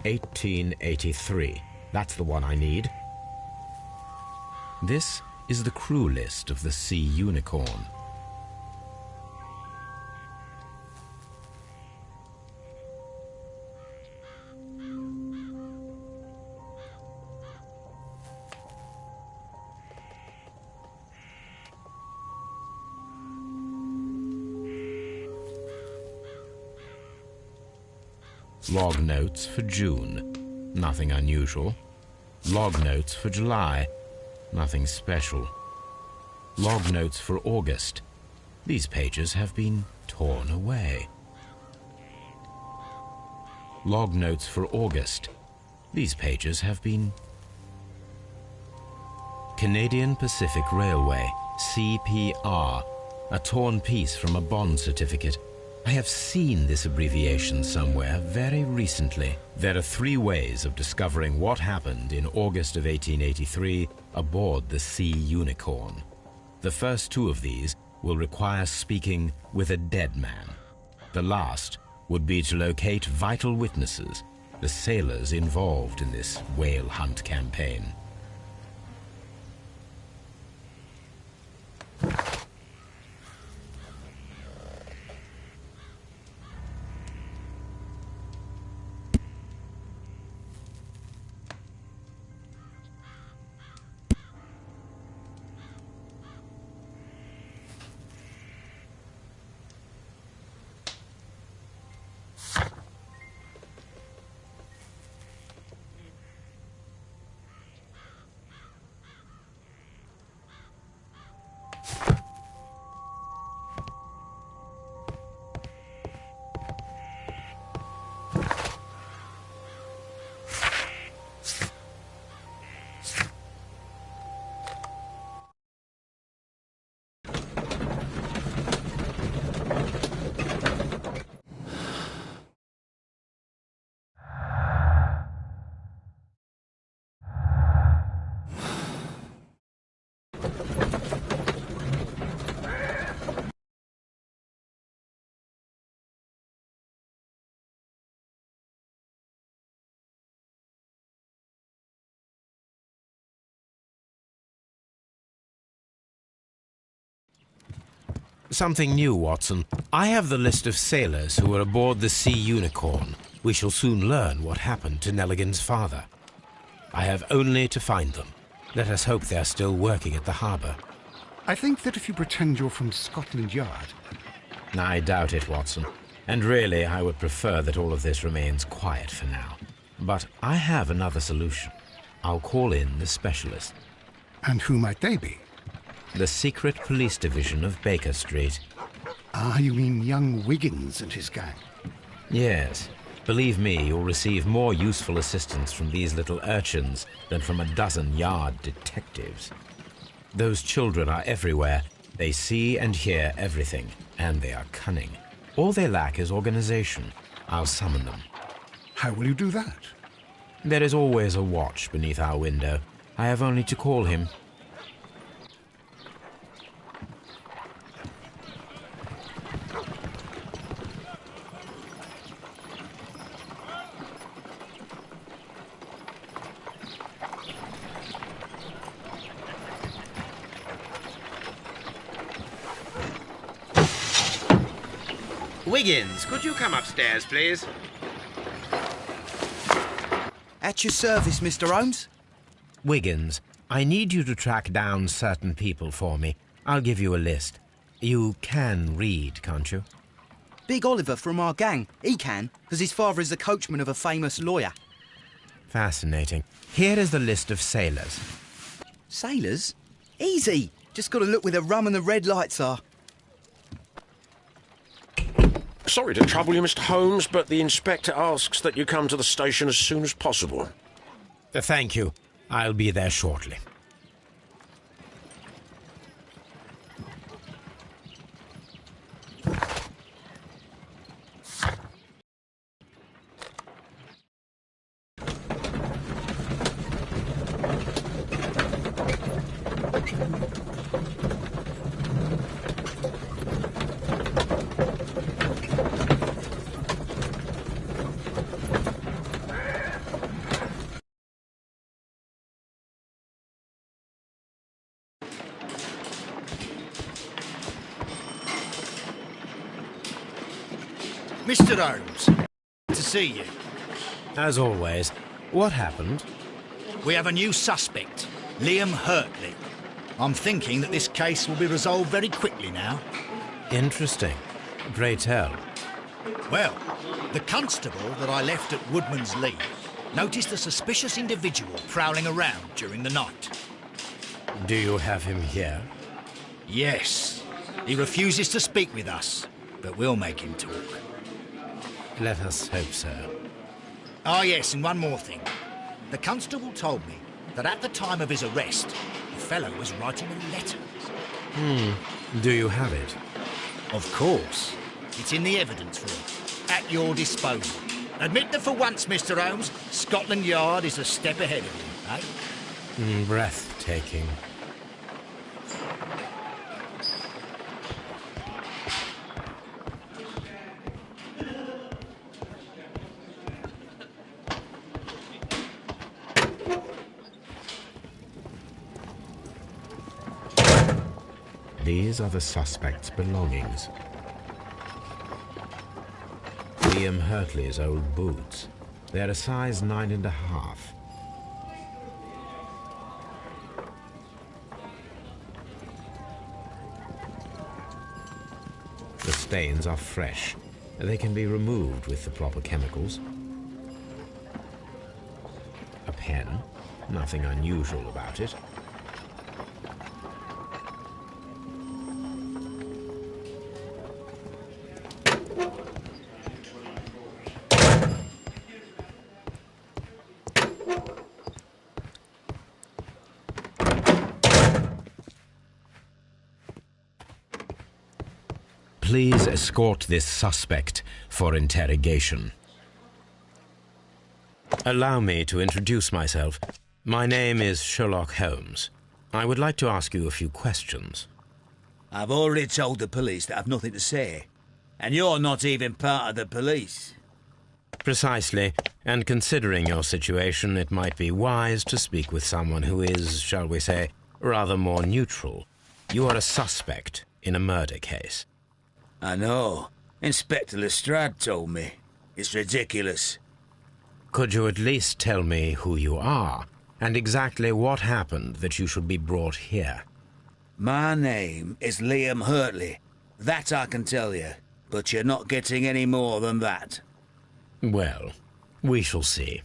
B: 1883. That's the one I need. This is the crew list of the Sea Unicorn. Log notes for June. Nothing unusual. Log notes for July. Nothing special. Log notes for August. These pages have been torn away. Log notes for August. These pages have been... Canadian Pacific Railway, CPR. A torn piece from a bond certificate. I have seen this abbreviation somewhere very recently. There are 3 ways of discovering what happened in August of 1883 aboard the Sea Unicorn. The first 2 of these will require speaking with a dead man. The last would be to locate vital witnesses, the sailors involved in this whale hunt campaign. Something new, Watson. I have the list of sailors who were aboard the Sea Unicorn. We shall soon learn what happened to Nelligan's father. I have only to find them. Let us hope they are still working at the harbour.
A: I think that if you pretend you're from Scotland Yard...
B: I doubt it, Watson. And really, I would prefer that all of this remains quiet for now. But I have another solution. I'll call in the specialist.
A: And who might they be?
B: The secret police division of Baker Street.
A: Ah, you mean young Wiggins and his gang?
B: Yes. Believe me, you'll receive more useful assistance from these little urchins than from a dozen yard detectives. Those children are everywhere. They see and hear everything, and they are cunning. All they lack is organization. I'll summon them.
A: How will you do that?
B: There is always a watch beneath our window. I have only to call him.
H: Wiggins, could you come upstairs, please?
F: At your service, Mr. Holmes.
B: Wiggins, I need you to track down certain people for me. I'll give you a list. You can read, can't you?
F: Big Oliver from our gang. He can, because his father is the coachman of a famous lawyer.
B: Fascinating. Here is the list of sailors.
F: Sailors? Easy. Just got to look where the rum and the red lights are.
G: Sorry to trouble you, Mr. Holmes, but the inspector asks that you come to the station as soon as possible.
B: Thank you. I'll be there shortly.
C: Mr. Holmes, good to see you.
B: As always, what happened?
C: We have a new suspect, Liam Hurtley. I'm thinking that this case will be resolved very quickly now.
B: Interesting. Pray tell.
C: Well, the constable that I left at Woodman's Lee noticed a suspicious individual prowling around during the night.
B: Do you have him here?
C: Yes. He refuses to speak with us, but we'll make him talk.
B: Let us hope so.
C: Oh, yes, and one more thing. The constable told me that at the time of his arrest, the fellow was writing a letter.
B: Do you have it?
C: Of course. It's in the evidence room, at your disposal. Admit that for once, Mr. Holmes, Scotland Yard is a step ahead of you, eh?
B: Breathtaking. These are the suspect's belongings. Liam Hurtley's old boots. They're a size 9.5. The stains are fresh. They can be removed with the proper chemicals. A pen. Nothing unusual about it. Please escort this suspect for interrogation. Allow me to introduce myself. My name is Sherlock Holmes. I would like to ask you a few questions.
I: I've already told the police that I've nothing to say. And you're not even part of the police.
B: Precisely, and considering your situation, it might be wise to speak with someone who is, shall we say, rather more neutral. You are a suspect in a murder case.
I: I know. Inspector Lestrade told me. It's ridiculous.
B: Could you at least tell me who you are, and exactly what happened that you should be brought here?
I: My name is Liam Hurtley. That I can tell you, but you're not getting any more than that.
B: Well, we shall see.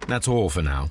B: That's all for now.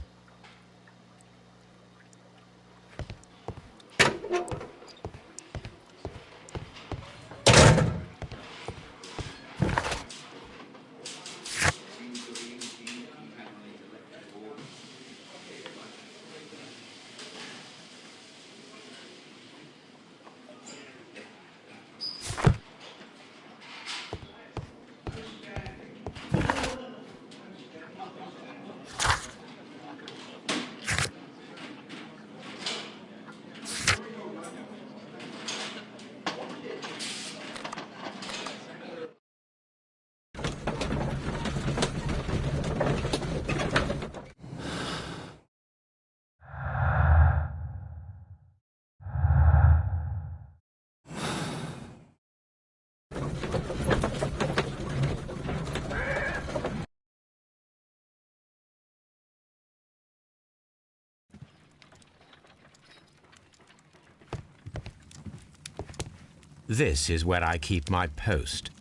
B: This is where I keep my post.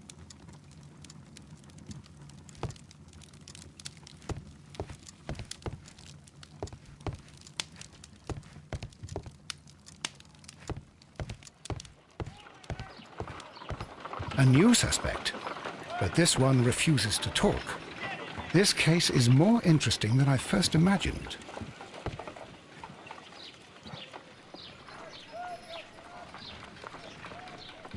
A: A new suspect, but this one refuses to talk. This case is more interesting than I first imagined.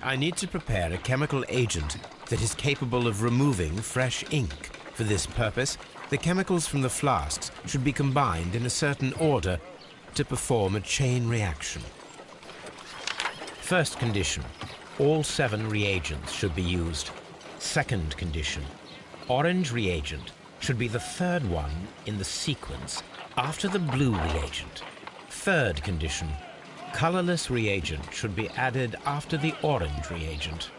B: I need to prepare a chemical agent that is capable of removing fresh ink. For this purpose, the chemicals from the flasks should be combined in a certain order to perform a chain reaction. First condition, all 7 reagents should be used. Second condition, orange reagent should be the third one in the sequence after the blue reagent. Third condition, colorless reagent should be added after the orange reagent.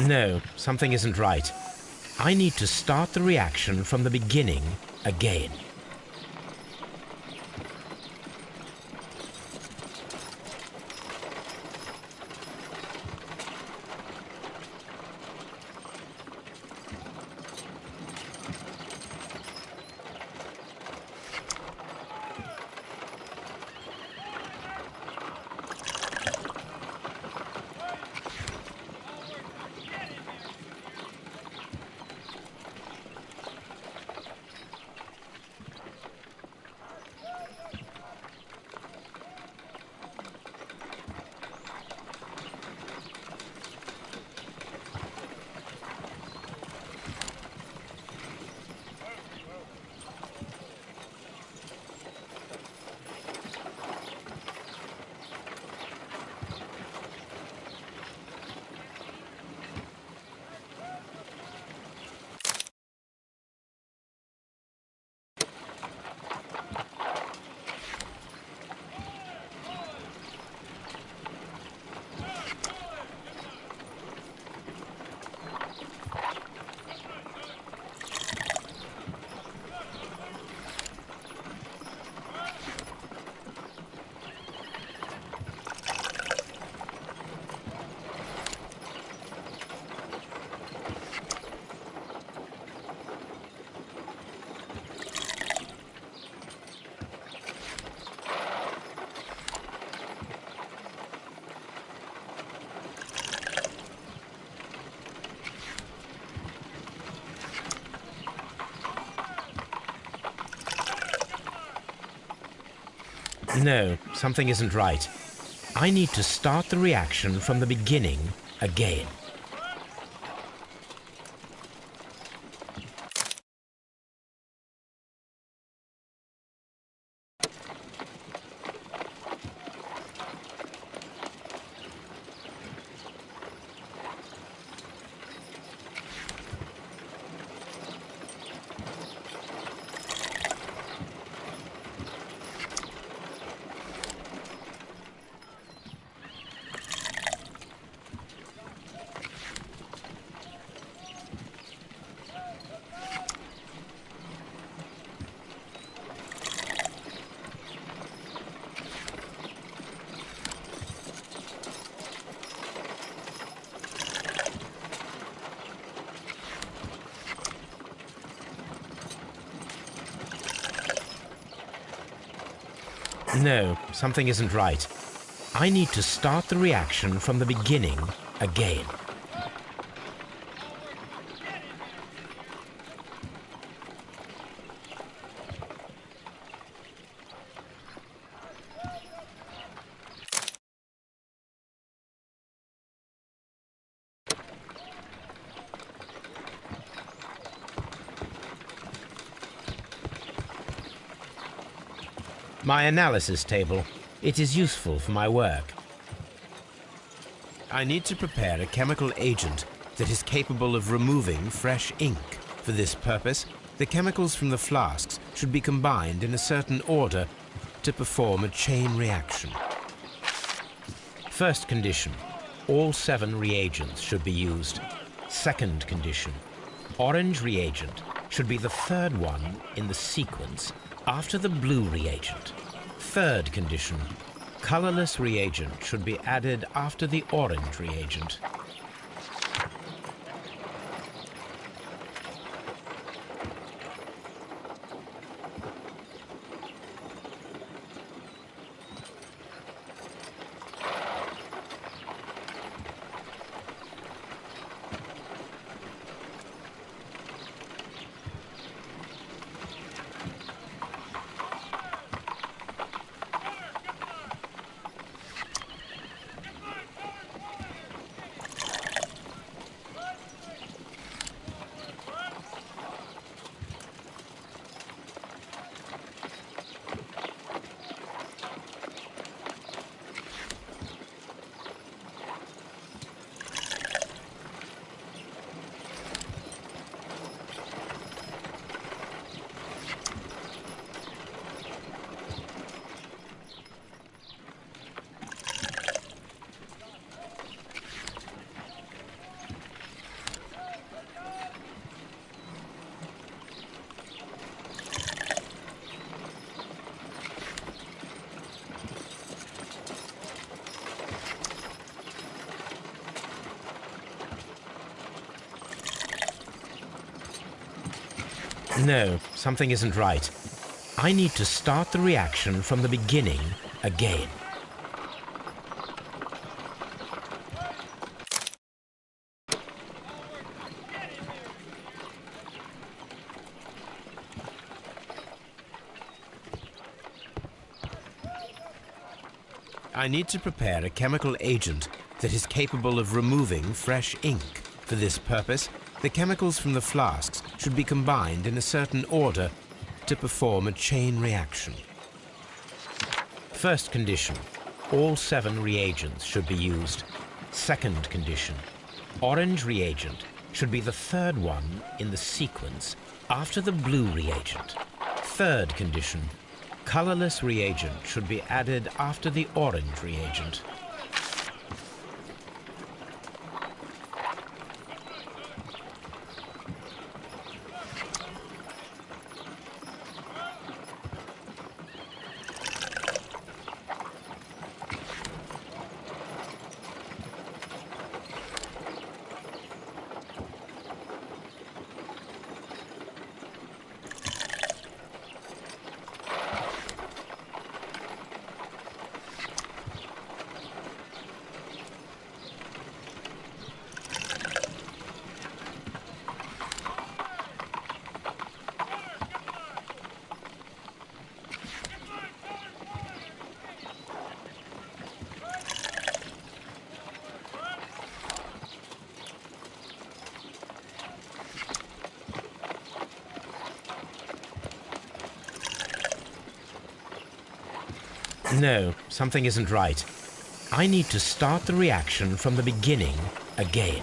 B: No, something isn't right. I need to start the reaction from the beginning again. No, something isn't right. I need to start the reaction from the beginning again. No, something isn't right. I need to start the reaction from the beginning again. My analysis table. It is useful for my work. I need to prepare a chemical agent that is capable of removing fresh ink. For this purpose, the chemicals from the flasks should be combined in a certain order to perform a chain reaction. First condition, all 7 reagents should be used. Second condition, orange reagent should be the third one in the sequence after the blue reagent. Third condition, colorless reagent should be added after the orange reagent. No, something isn't right. I need to start the reaction from the beginning again. I need to prepare a chemical agent that is capable of removing fresh ink. For this purpose, the chemicals from the flasks should be combined in a certain order to perform a chain reaction. First condition, all 7 reagents should be used. Second condition, orange reagent should be the third one in the sequence after the blue reagent. Third condition, colorless reagent should be added after the orange reagent. No, something isn't right. I need to start the reaction from the beginning again.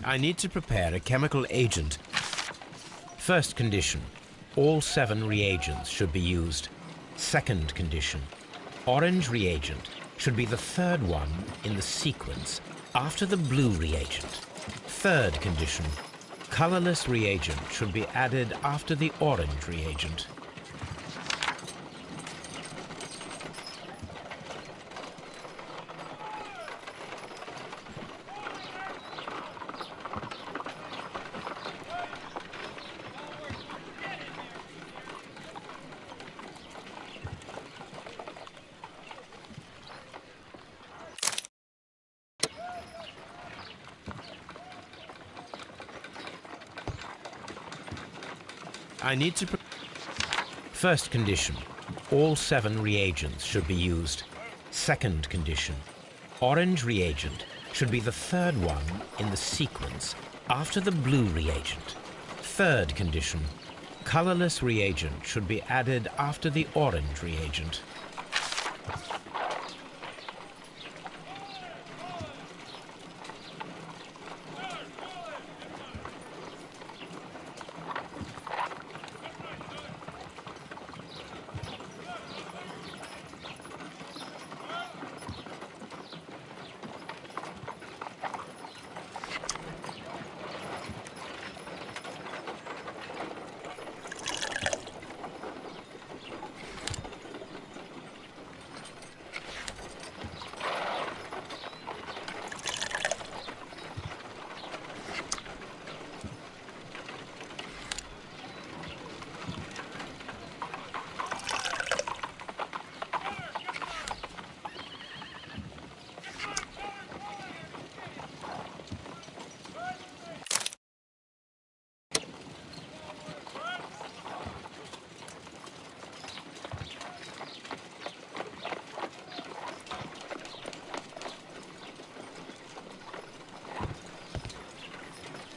B: I need to prepare a chemical agent. First condition, all 7 reagents should be used. Second condition, orange reagent should be the third one in the sequence after the blue reagent. Third condition, colorless reagent should be added after the orange reagent. I need to... First condition, all 7 reagents should be used. Second condition, orange reagent should be the third one in the sequence after the blue reagent. Third condition, colorless reagent should be added after the orange reagent.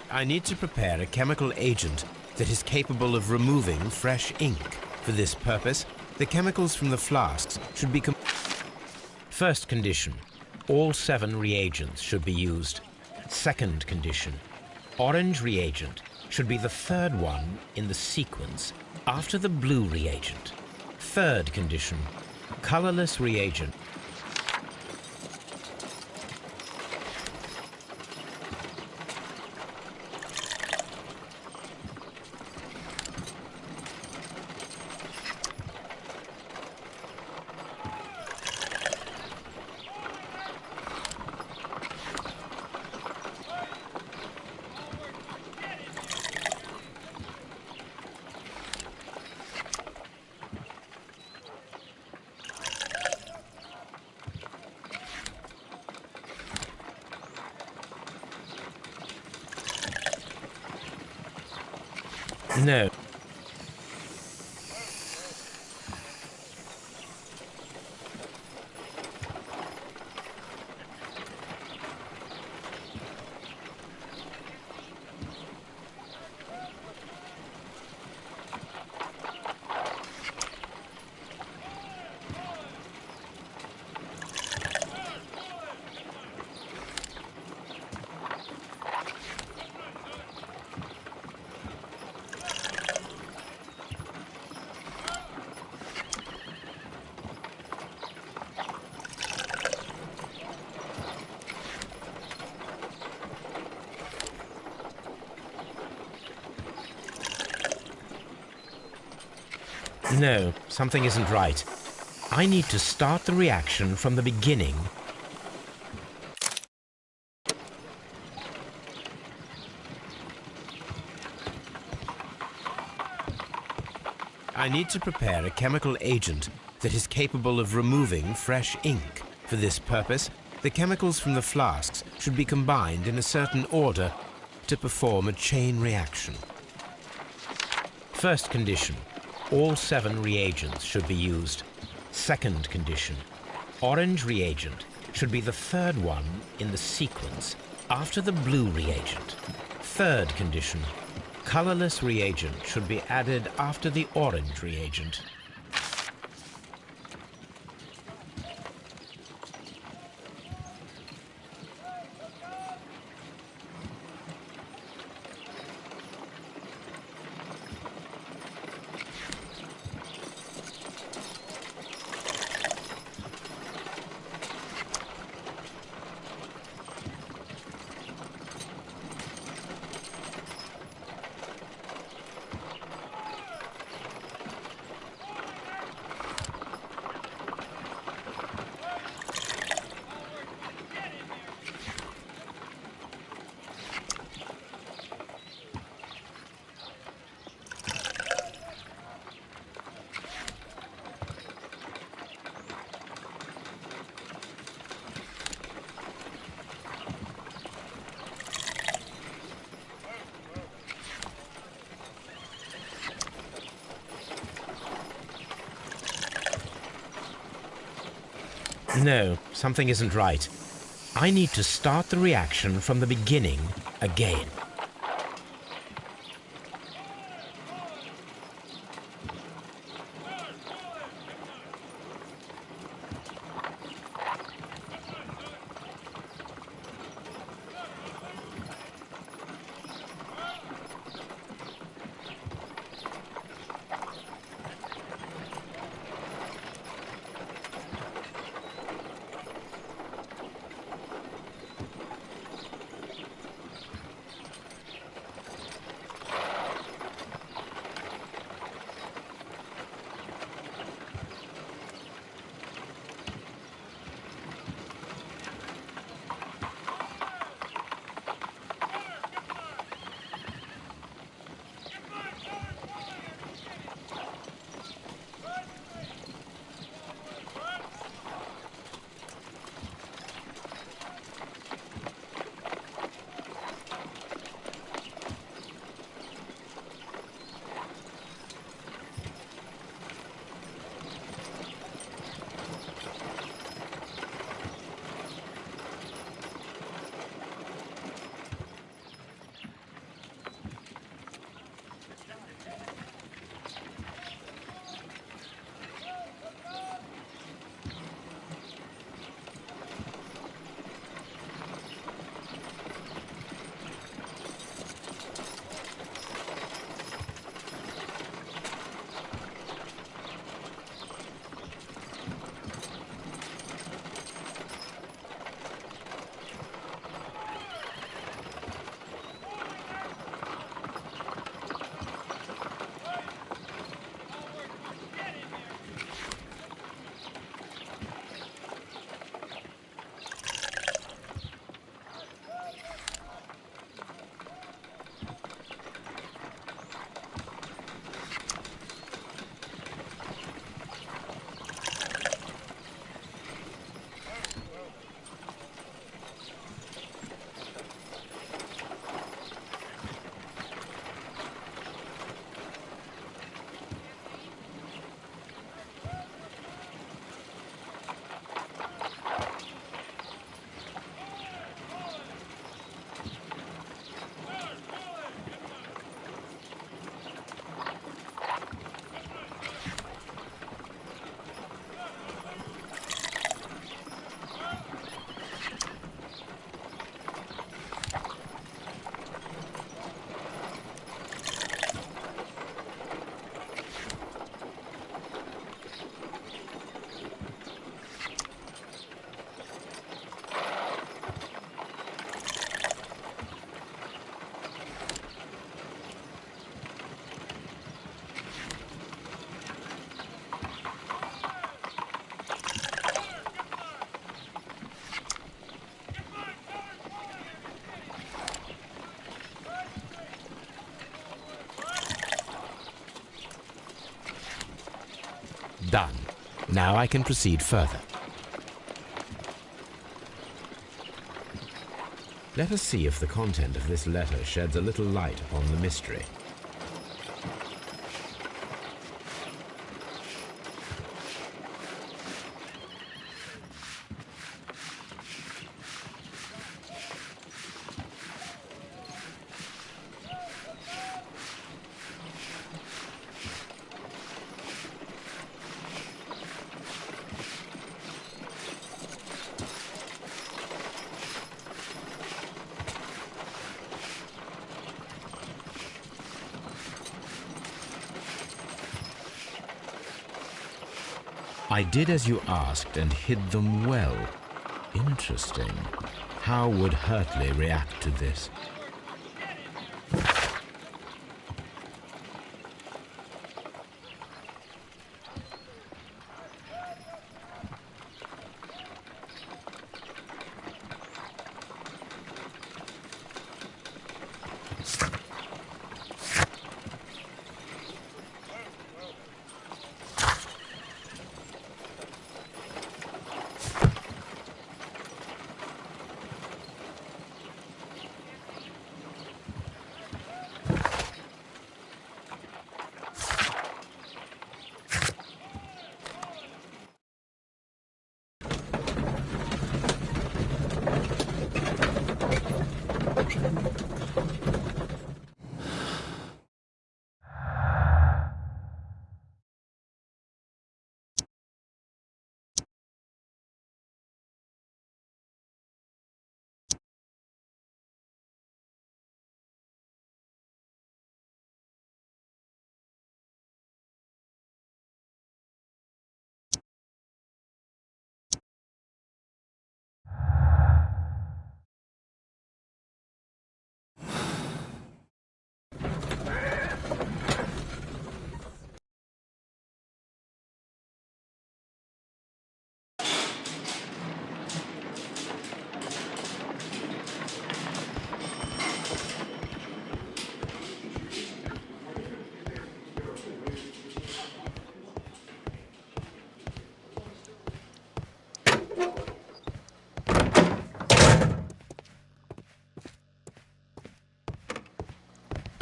B: I need to prepare a chemical agent that is capable of removing fresh ink. For this purpose, the chemicals from the flasks should be... First condition, all 7 reagents should be used. Second condition, orange reagent should be the third one in the sequence after the blue reagent. Third condition, colorless reagent. No. No, something isn't right. I need to start the reaction from the beginning. I need to prepare a chemical agent that is capable of removing fresh ink. For this purpose, the chemicals from the flasks should be combined in a certain order to perform a chain reaction. First condition, all 7 reagents should be used. Second condition, orange reagent should be the third one in the sequence after the blue reagent. third condition. Colorless reagent should be added after the orange reagent. No, something isn't right. I need to start the reaction from the beginning again. Done. Now I can proceed further. Let us see if the content of this letter sheds a little light upon the mystery. I did as you asked and hid them well. Interesting. How would Hurtley react to this?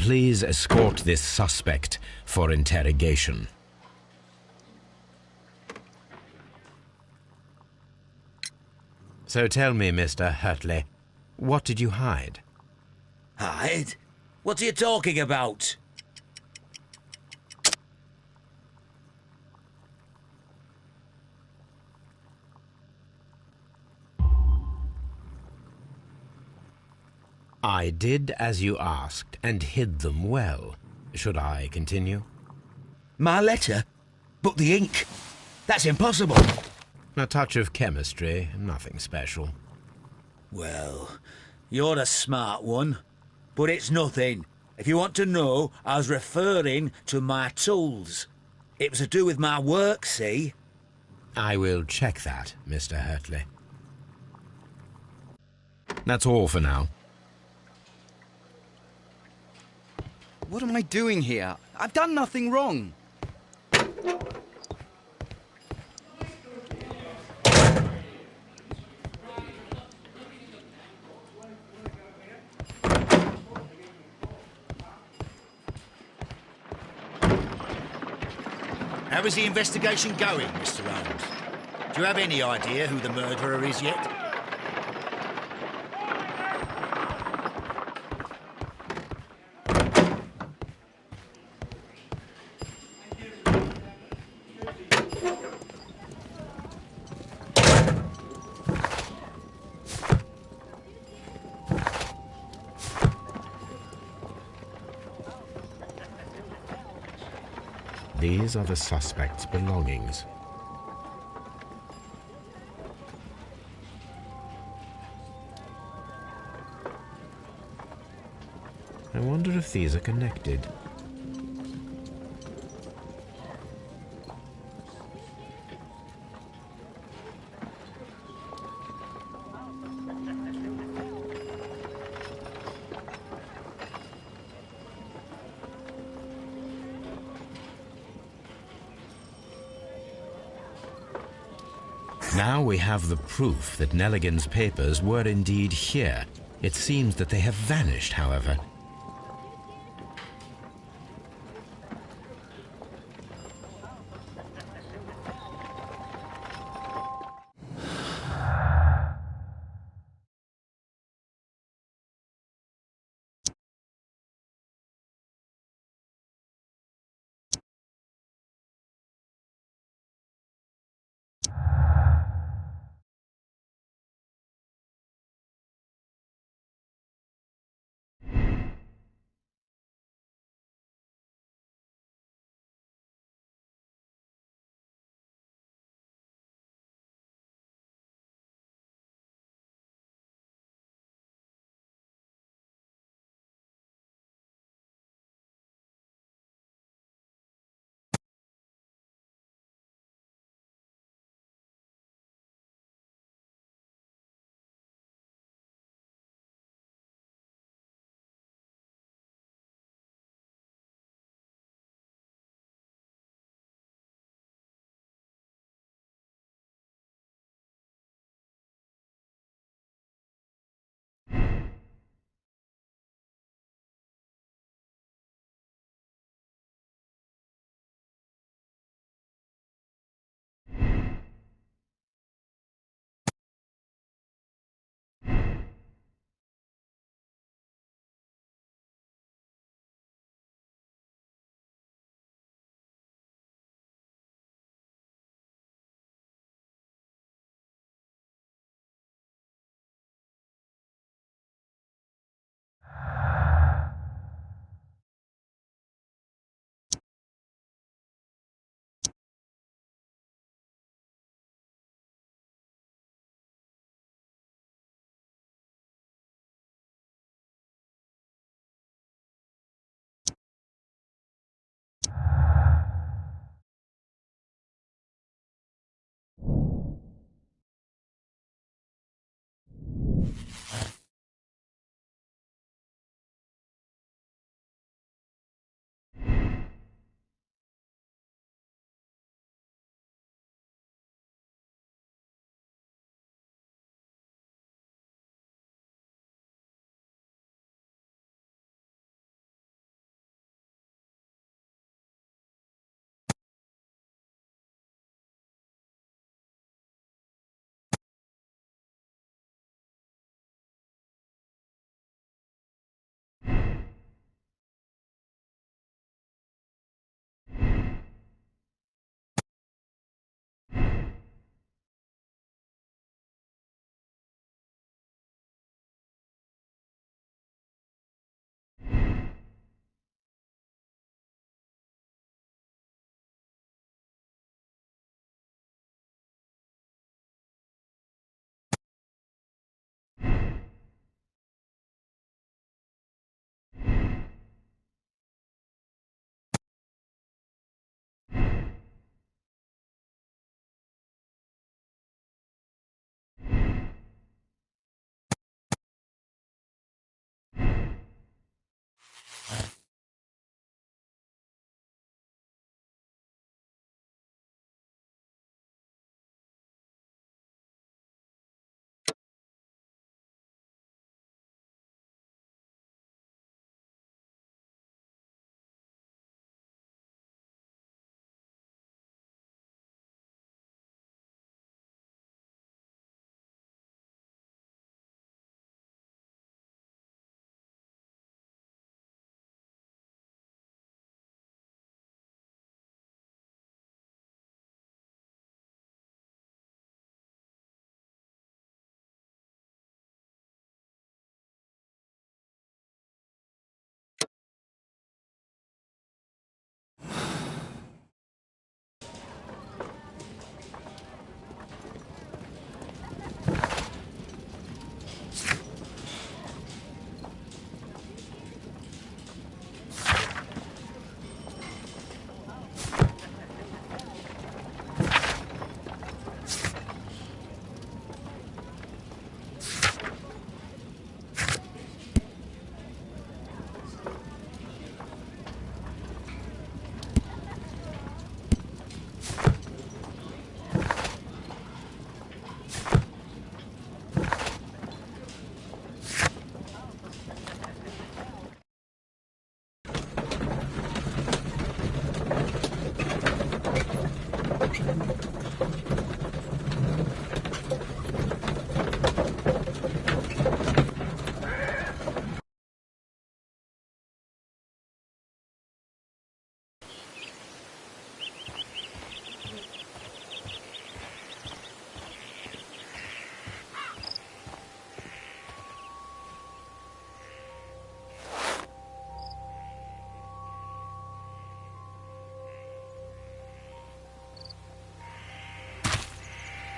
B: Please escort this suspect for interrogation. So tell me, Mr. Hurtley, what did you hide?
I: Hide? What are you talking about?
B: I did as you asked and hid them well. Should I continue?
I: My letter? But the ink? That's impossible.
B: A touch of chemistry, nothing special.
I: Well, you're a smart one. But it's nothing. If you want to know, I was referring to my tools. It was to do with my work, see?
B: I will check that, Mr. Hurtley. That's all for now.
F: What am I doing here? I've done nothing wrong.
C: How is the investigation going, Mr. Holmes? Do you have any idea who the murderer is yet?
B: These are the suspect's belongings. I wonder if these are connected. Now we have the proof that Nelligan's papers were indeed here. It seems that they have vanished, however.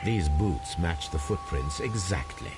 B: These boots match the footprints exactly.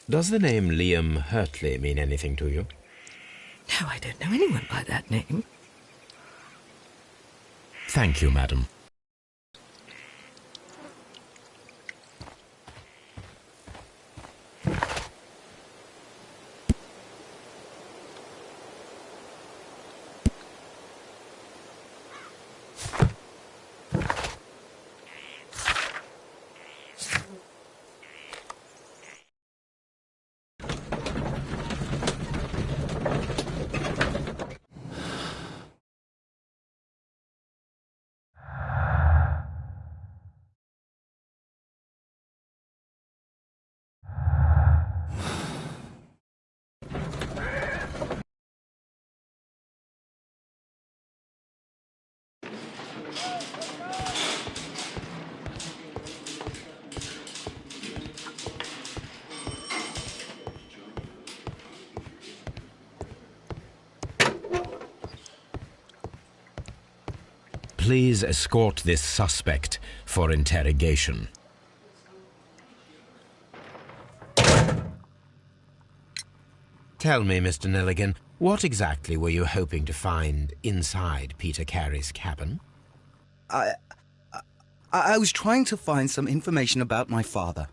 B: Does the name Liam Hurtley mean anything to you?
D: No, I don't know anyone by that name.
E: Thank you, madam.
B: Please escort this suspect for interrogation. Tell me, Mr. Nelligan, what exactly were you hoping to find inside Peter Carey's cabin?
F: I was trying to find some information about my father.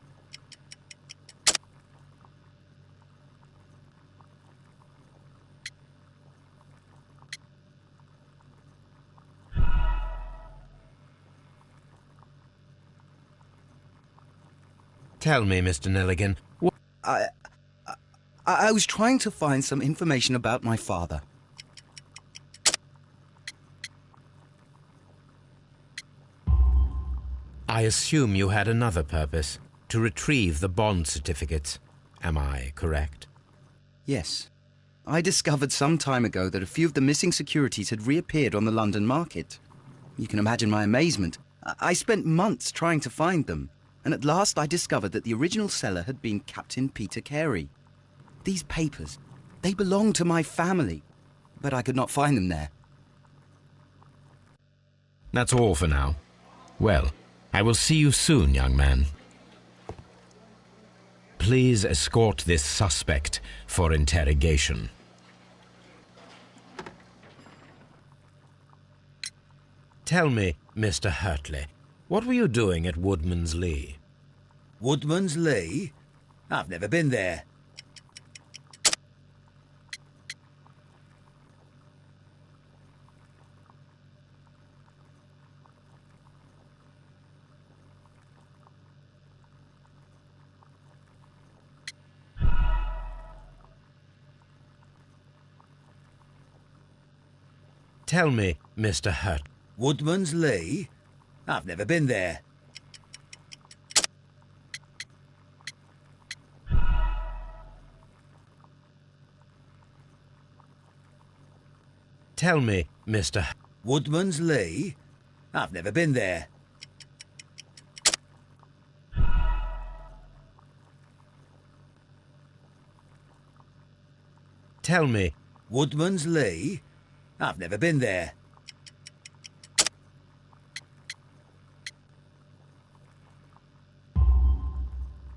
B: Tell me, Mr. Nelligan, what...
F: I was trying to find some information about my father.
B: I assume you had another purpose, to retrieve the bond certificates. Am I correct?
F: Yes. I discovered some time ago that a few of the missing securities had reappeared on the London market. You can imagine my amazement. I spent months trying to find them, and at last I discovered that the original seller had been Captain Peter Carey. These papers, they belonged to my family, but I could not find them there.
B: That's all for now. Well, I will see you soon, young man. Please escort this suspect for interrogation. Tell me, Mr. Hurtley, what were you doing at Woodman's Lee?
I: Woodman's Lee? I've never been there.
B: Tell me, Mr. Hurt.
I: Woodman's Lee? I've never been there.
B: Tell me, Mr.
I: Woodman's Lee? I've never been there.
B: Tell me.
I: Woodman's Lee? I've never been there.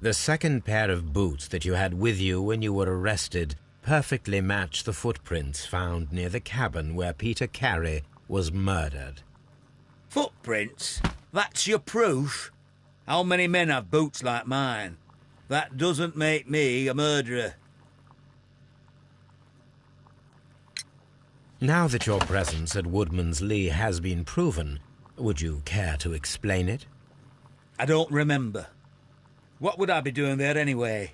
B: The second pair of boots that you had with you when you were arrested perfectly match the footprints found near the cabin where Peter Carey was murdered.
I: Footprints? That's your proof? How many men have boots like mine? That doesn't make me a murderer.
B: Now that your presence at Woodman's Lee has been proven, would you care to explain it?
I: I don't remember. What would I be doing there anyway?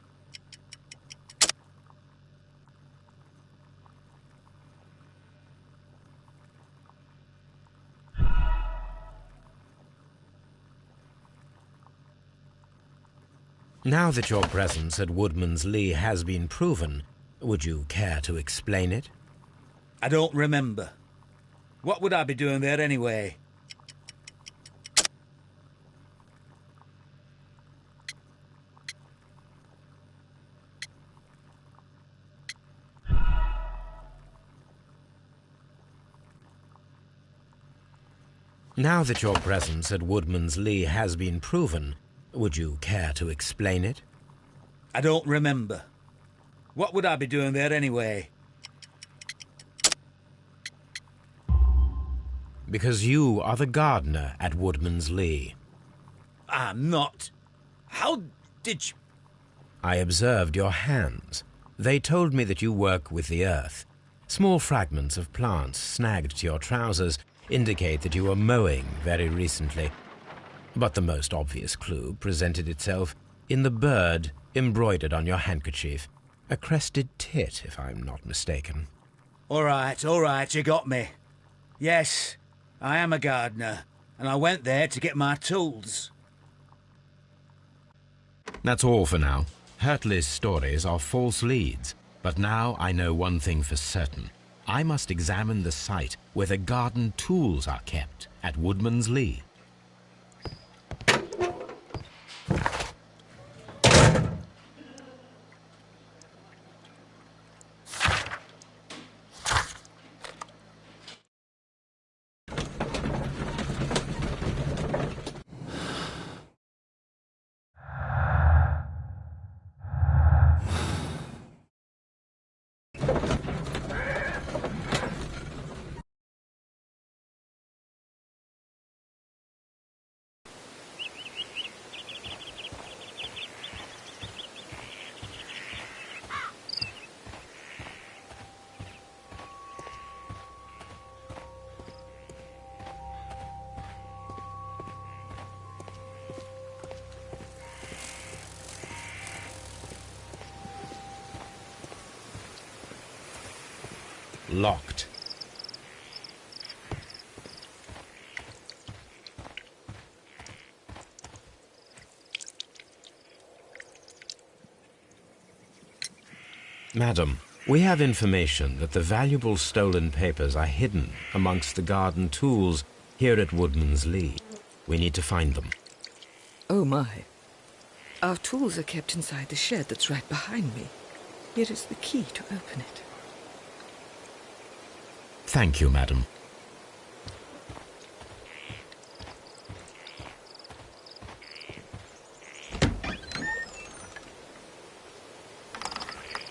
B: Now that your presence at Woodman's Lee has been proven, would you care to explain it?
I: I don't remember. What would I be doing there anyway?
B: Now that your presence at Woodman's Lee has been proven, would you care to explain it?
I: I don't remember. What would I be doing there anyway?
B: Because you are the gardener at Woodman's Lee.
I: I'm not. How did you...
B: I observed your hands. They told me that you work with the earth. Small fragments of plants snagged to your trousers indicate that you were mowing very recently. But the most obvious clue presented itself in the bird embroidered on your handkerchief. A crested tit, if I'm not mistaken.
I: All right, you got me. Yes, I am a gardener, and I went there to get my tools.
B: That's all for now. Hurtley's stories are false leads, but now I know one thing for certain. I must examine the site where the garden tools are kept at Woodman's Lee. Locked. Madam, we have information that the valuable stolen papers are hidden amongst the garden tools here at Woodman's Lee. We need to find them.
D: Oh, my. Our tools are kept inside the shed that's right behind me. Here is the key to open it.
B: Thank you, madam.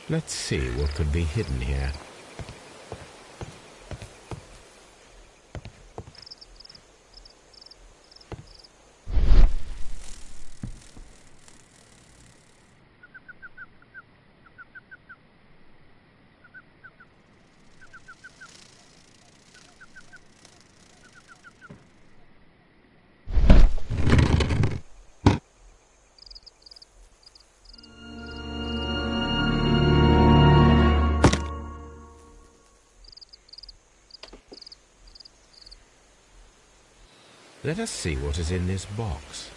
B: Let's see what could be hidden here. Let us see what is in this box.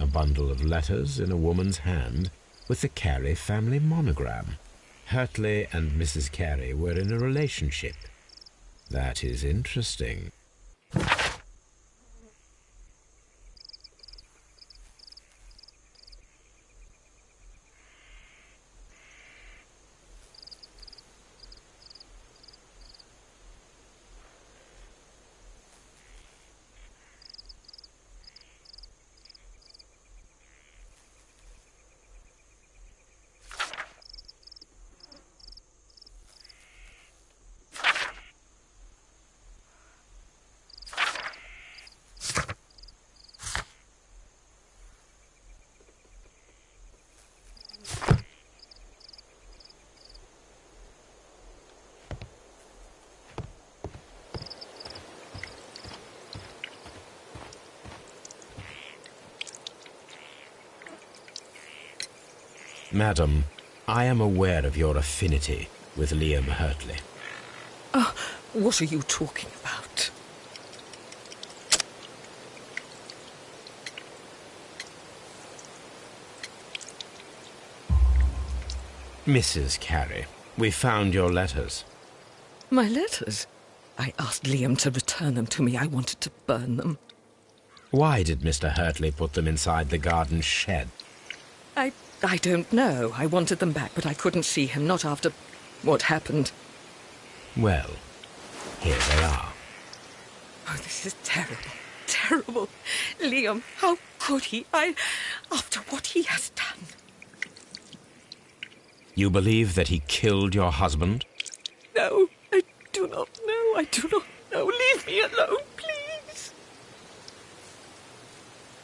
B: A bundle of letters in a woman's hand with the Carey family monogram. Hurtley and Mrs. Carey were in a relationship. That is interesting. Madam, I am aware of your affinity with Liam Hurtley.
D: Oh, what are you talking about?
B: Mrs. Carey, we found your letters.
D: My letters? I asked Liam to return them to me. I wanted to burn them.
B: Why did Mr. Hurtley put them inside the garden shed?
D: I don't know. I wanted them back, but I couldn't see him, not after what happened.
B: Well, here they are.
D: Oh, this is terrible. Terrible. Liam, how could he? After what he has done.
B: You believe that he killed your husband?
D: No, I do not know. I do not know. Leave me alone, please.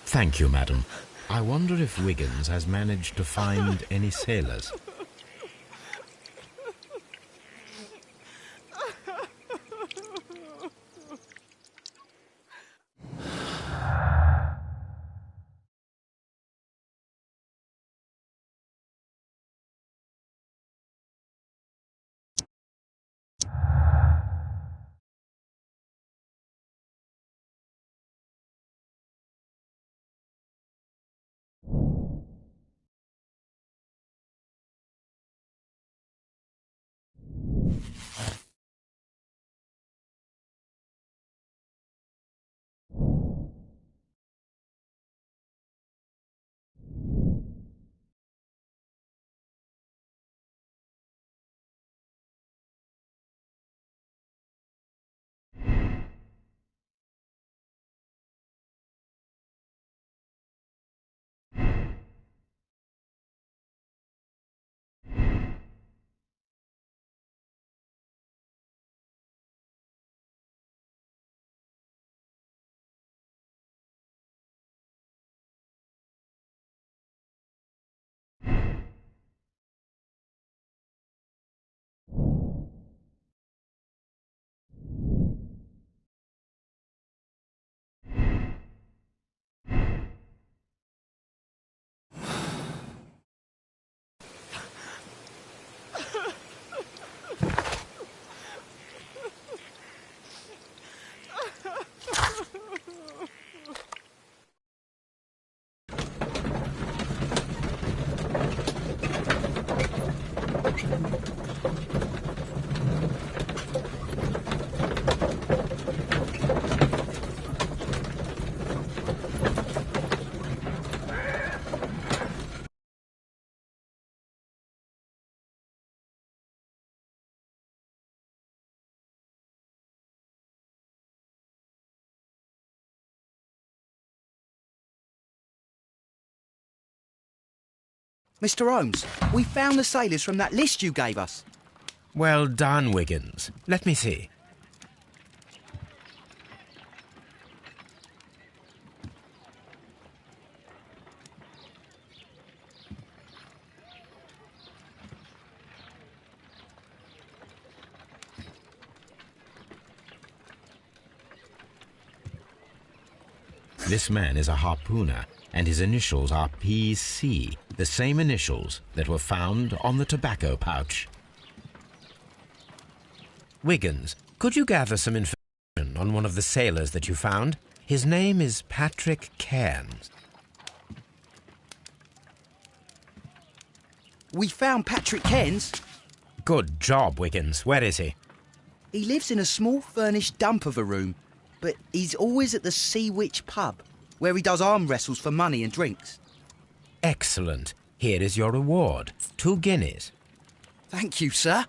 B: Thank you, madam. I wonder if Wiggins has managed to find any sailors.
F: Mr. Holmes, we found the sailors from that list you gave us.
B: Well done, Wiggins. Let me see. This man is a harpooner, and his initials are PC, the same initials that were found on the tobacco pouch. Wiggins, could you gather some information on one of the sailors that you found? His name is Patrick Cairns.
F: We found Patrick Cairns.
B: Good job, Wiggins. Where is he?
F: He lives in a small furnished dump of a room, but he's always at the Sea Witch pub, where he does arm wrestles for money and drinks.
B: Excellent. Here is your reward. 2 guineas.
F: Thank you, sir.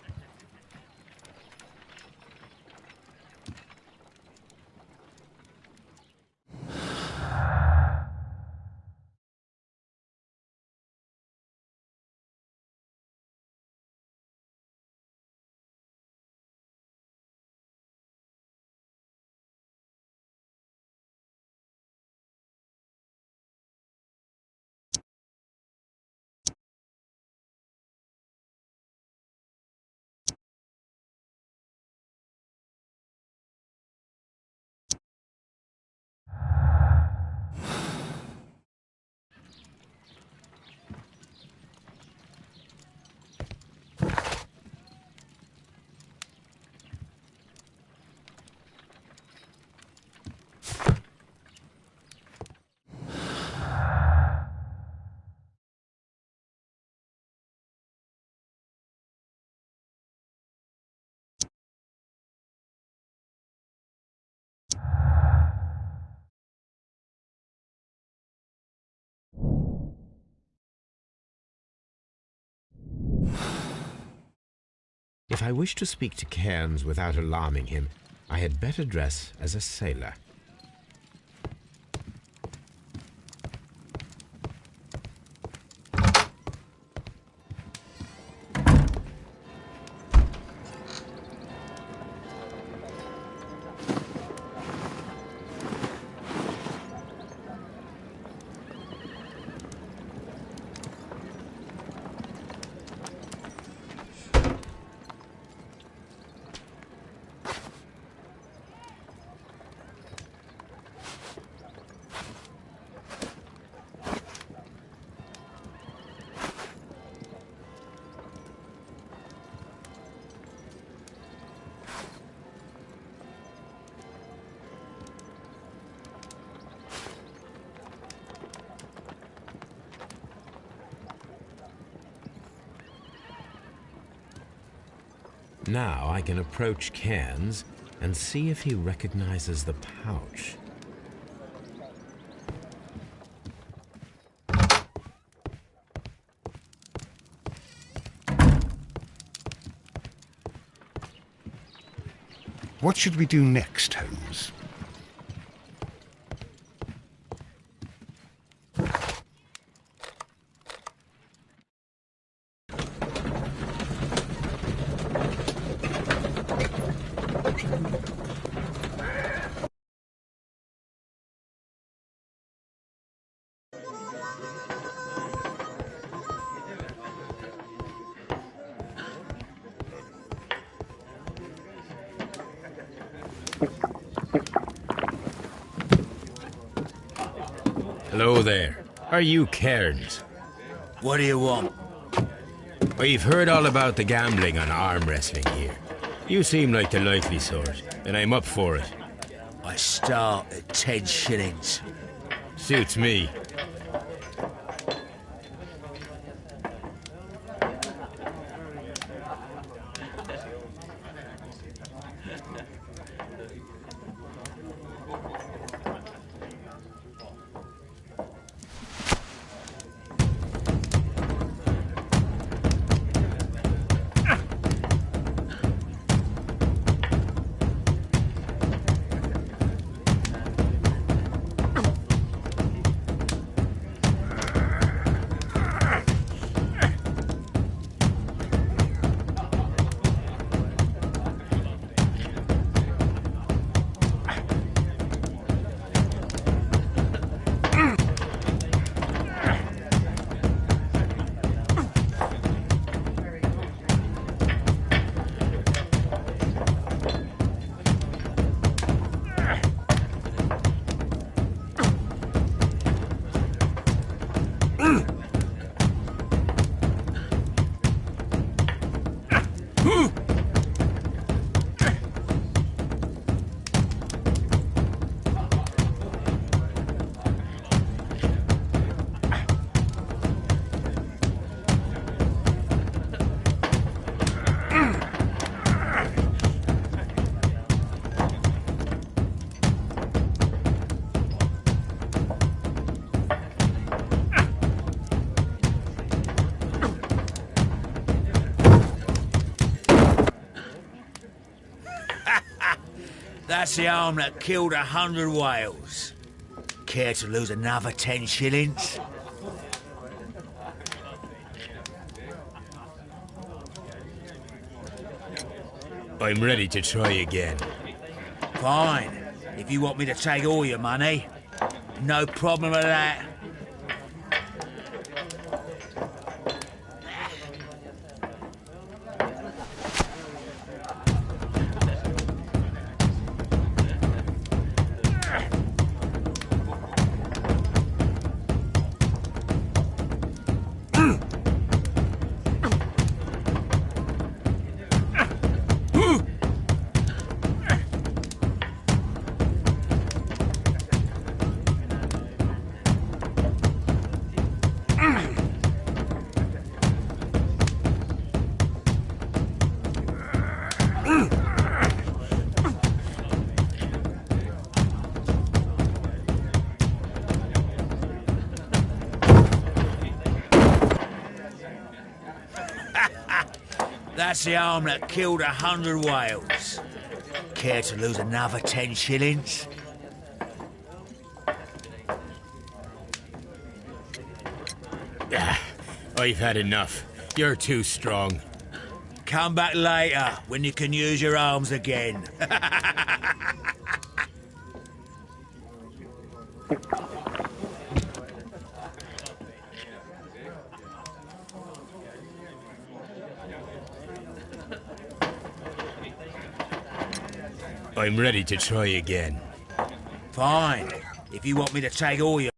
B: If I wish to speak to Cairns without alarming him, I had better dress as a sailor. Now I can approach Cairns and see if he recognizes the pouch.
A: What should we do next, Holmes?
B: Hello there. Are you Cairns?
I: What do you want?
B: We've heard all about the gambling and arm wrestling here. You seem like the likely sort, and I'm up for it.
I: I start at 10 shillings.
B: Suits me.
I: That's the arm that killed 100 whales. Care to lose another 10 shillings?
B: I'm ready to try again.
I: Fine. If you want me to take all your money, no problem with that. That's the arm that killed 100 whales. Care to lose another 10 shillings?
B: I've had enough. You're too strong.
I: Come back later, when you can use your arms again.
B: I'm ready to try again.
I: Fine. If you want me to take all your...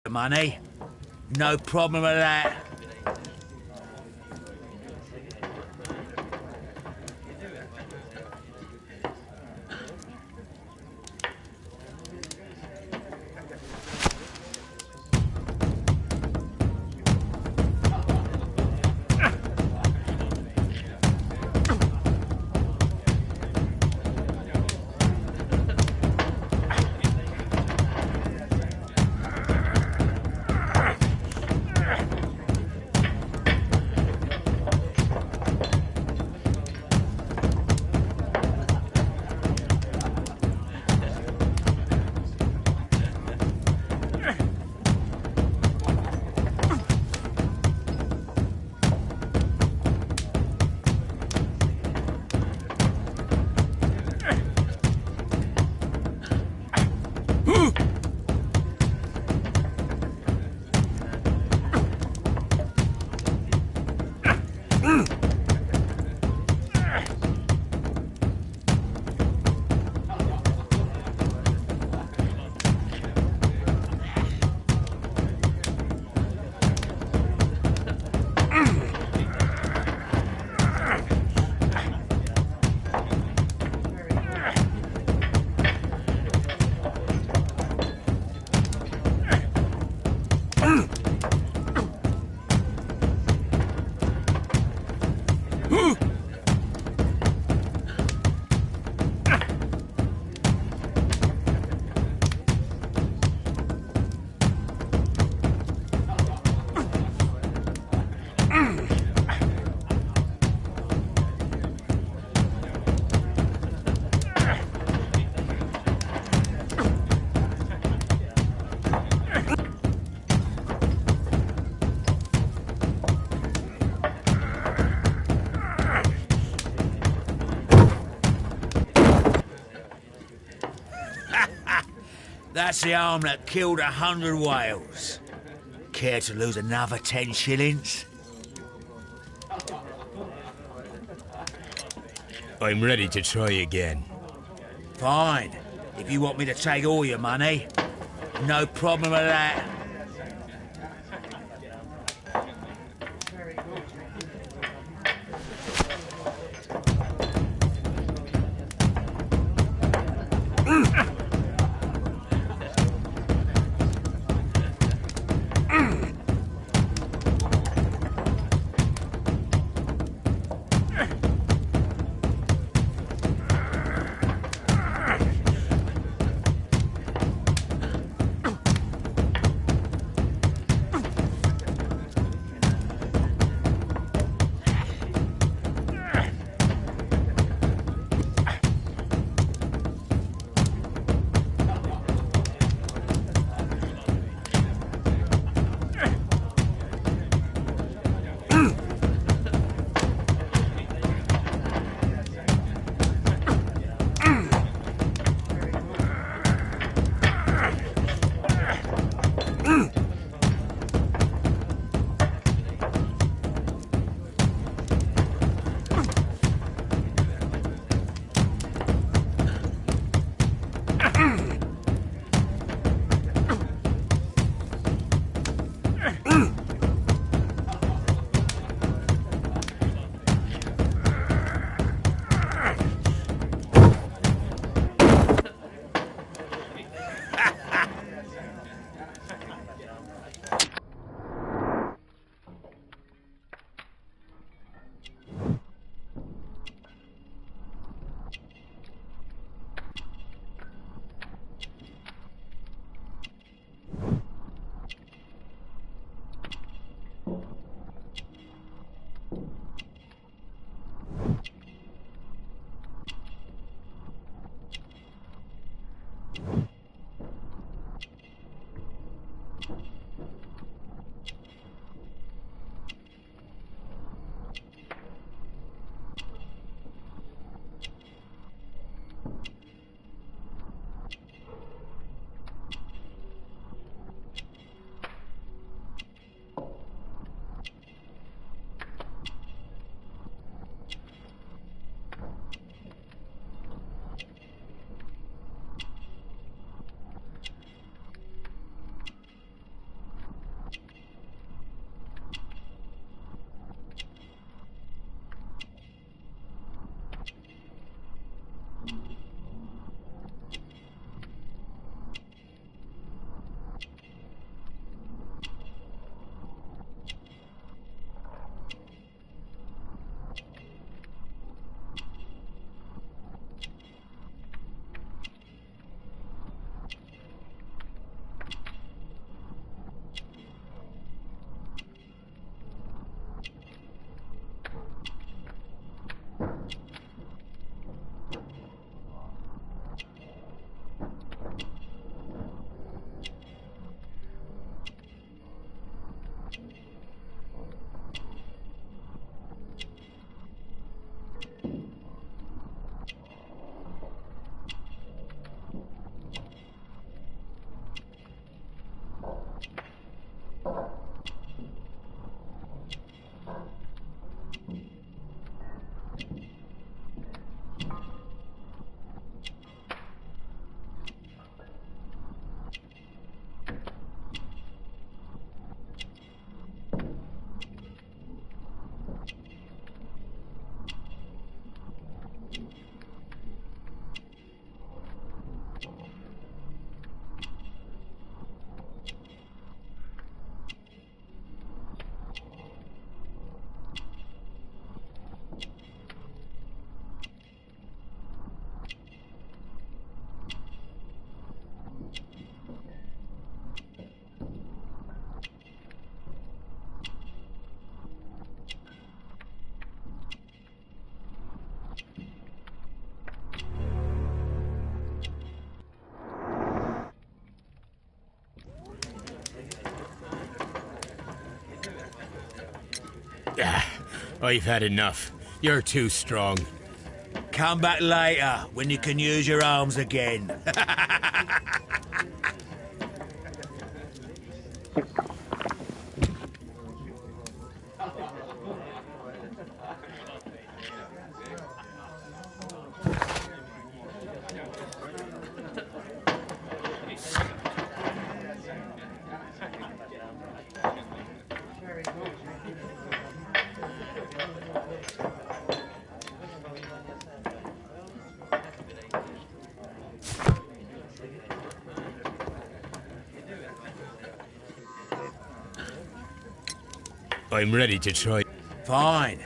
I: money, no problem with that. That's the arm that killed 100 whales. Care to lose another 10 shillings?
B: I'm ready to try again.
I: Fine. If you want me to take all your money, no problem with that.
B: I've had enough. You're too strong.
I: Come back later, when you can use your arms again.
B: I'm ready to try.
I: Fine.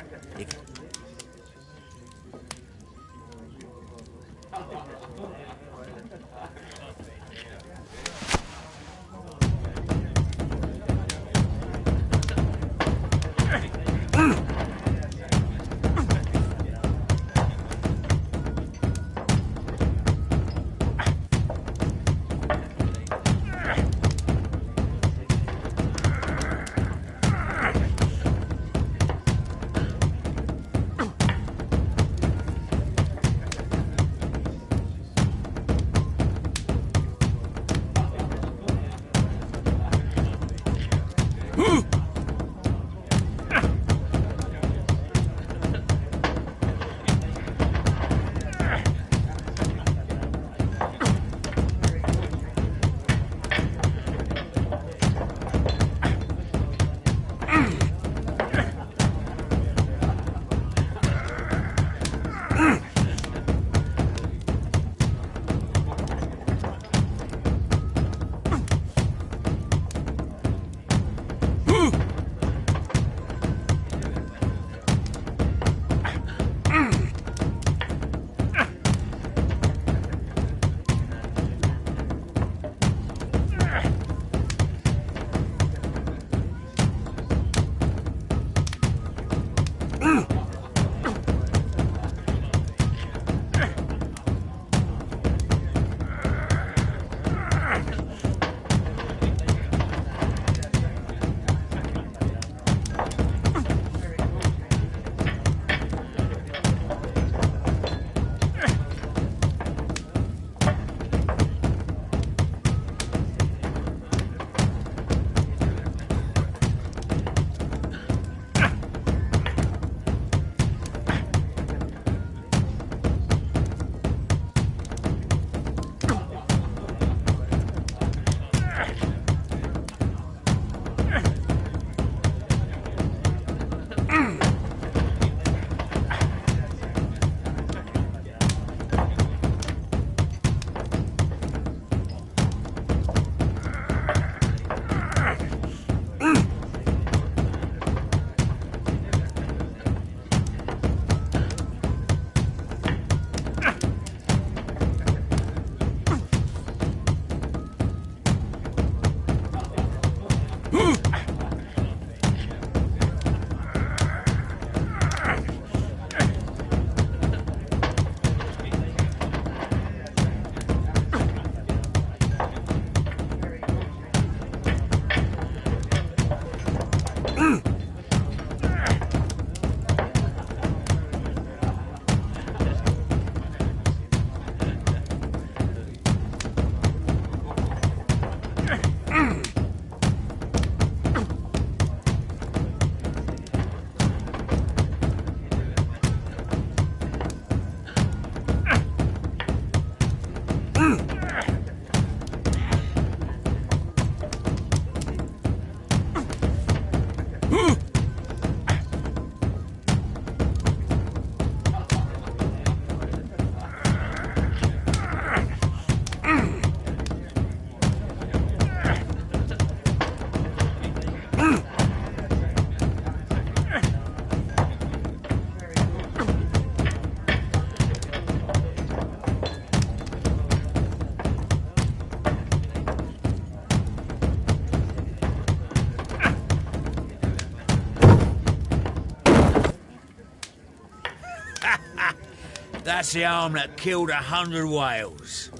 I: That's the arm that killed 100 whales.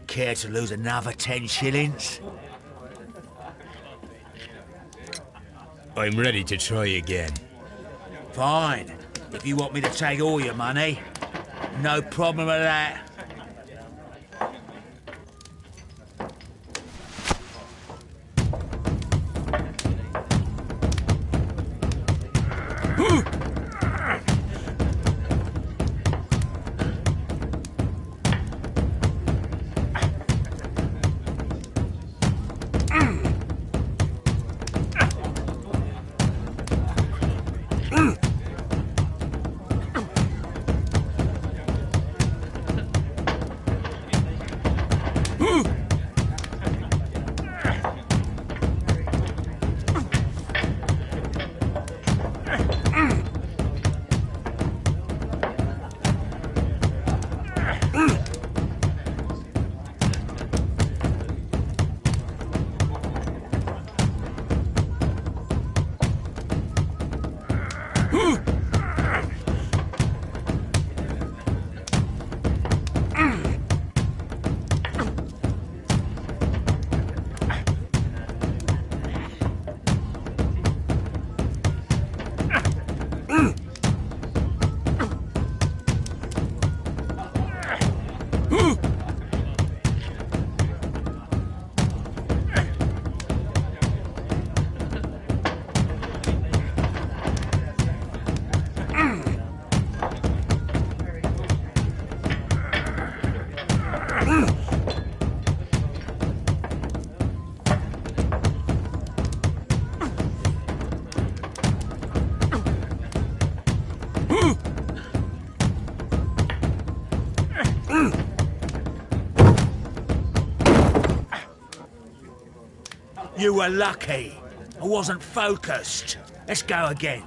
I: Care to lose another 10 shillings?
B: I'm ready to try again.
I: Fine. If you want me to take all your money, no problem with that. You were lucky. I wasn't focused. Let's go again.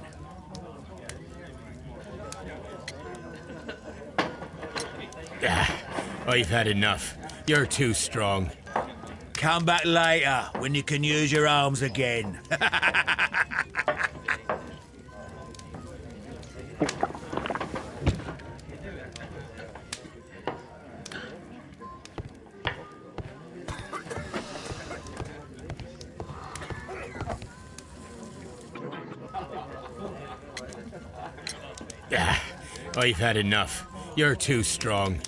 B: I've had enough. You're too strong.
I: Come back later when you can use your arms again.
B: I've had enough. You're too strong.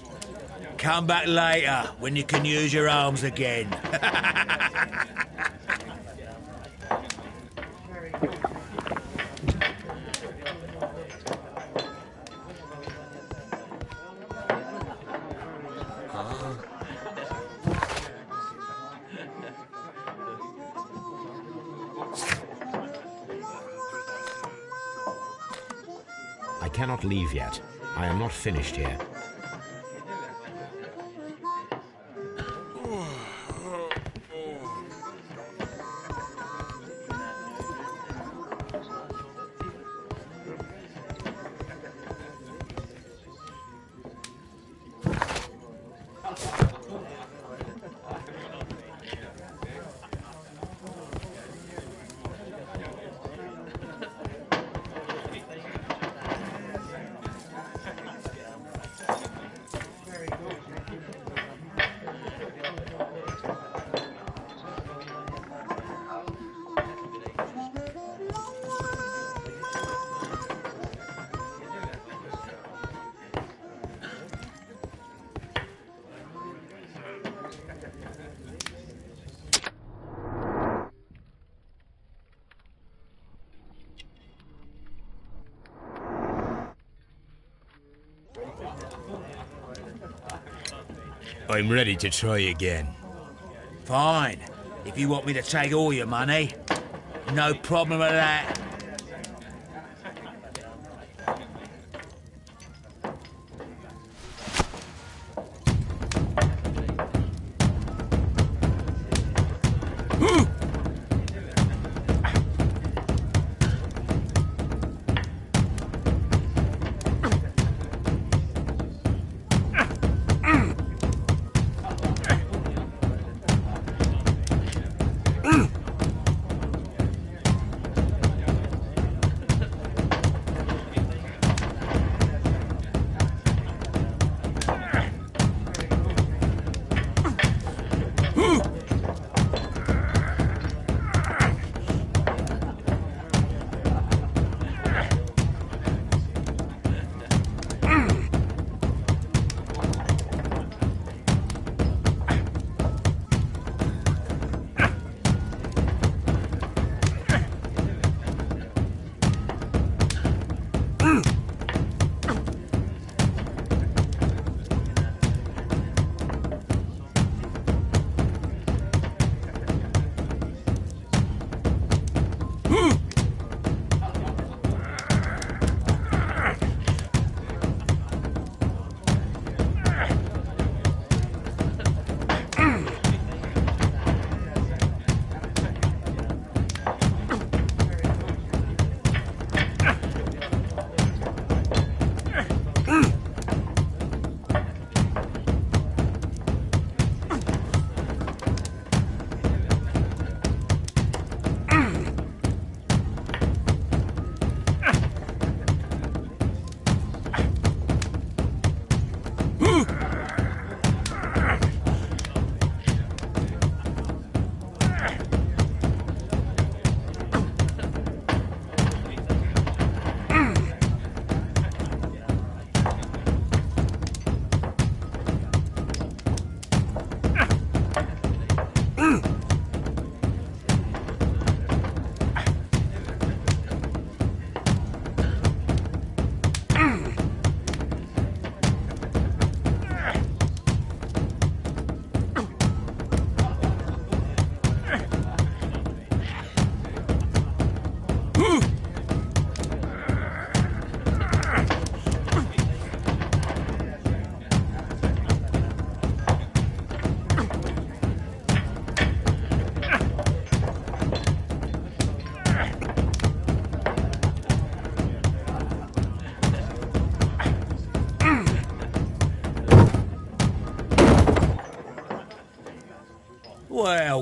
I: Come back later when you can use your arms again.
B: I cannot leave yet. I am not finished here. I'm ready to try again.
I: Fine. If you want me to take all your money, no problem with that.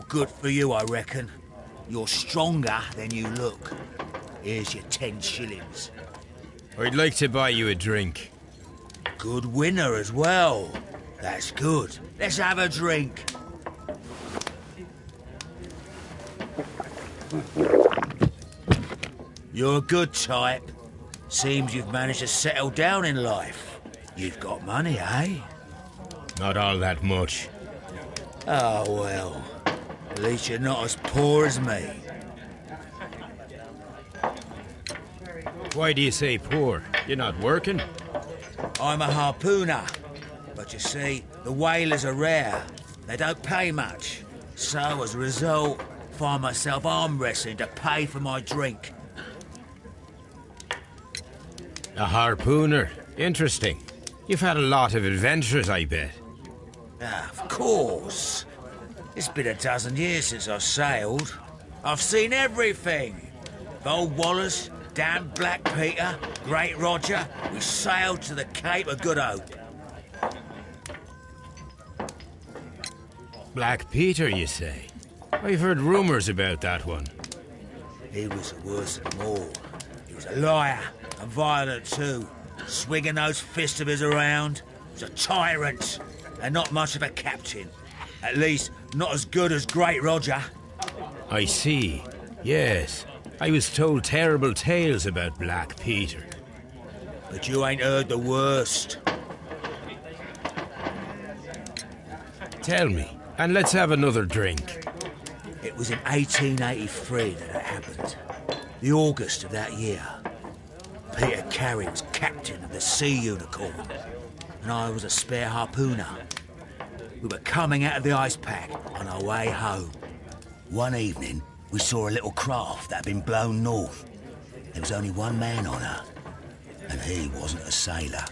I: Oh, good for you, I reckon. You're stronger than you look. Here's your 10 shillings.
B: I'd like to buy you a drink.
I: Good winner as well. That's good. Let's have a drink. You're a good type. Seems you've managed to settle down in life. You've got money, eh?
B: Not all that much.
I: Oh, well. At least you're not as poor as me.
B: Why do you say poor? You're not working?
I: I'm a harpooner. But you see, the whalers are rare. They don't pay much. So, as a result, find myself arm wrestling to pay for my drink.
B: A harpooner? Interesting. You've had a lot of adventures, I bet.
I: Of course. It's been a dozen years since I've sailed. I've seen everything. Old Wallace, damn Black Peter, Great Roger. We sailed to the Cape of Good Hope.
B: Black Peter, you say? I've heard rumours about that one.
I: He was the worst of them all. He was a liar, and violent too. Swinging those fists of his around. He was a tyrant, and not much of a captain. At least, not as good as Great Roger.
B: I see. Yes. I was told terrible tales about Black Peter.
I: But you ain't heard the worst.
B: Tell me, and let's have another drink.
I: It was in 1883 that it happened. The August of that year. Peter Carey was captain of the Sea Unicorn, and I was a spare harpooner. We were coming out of the ice pack on our way home. One evening, we saw a little craft that had been blown north. There was only one man on her, and he wasn't a sailor.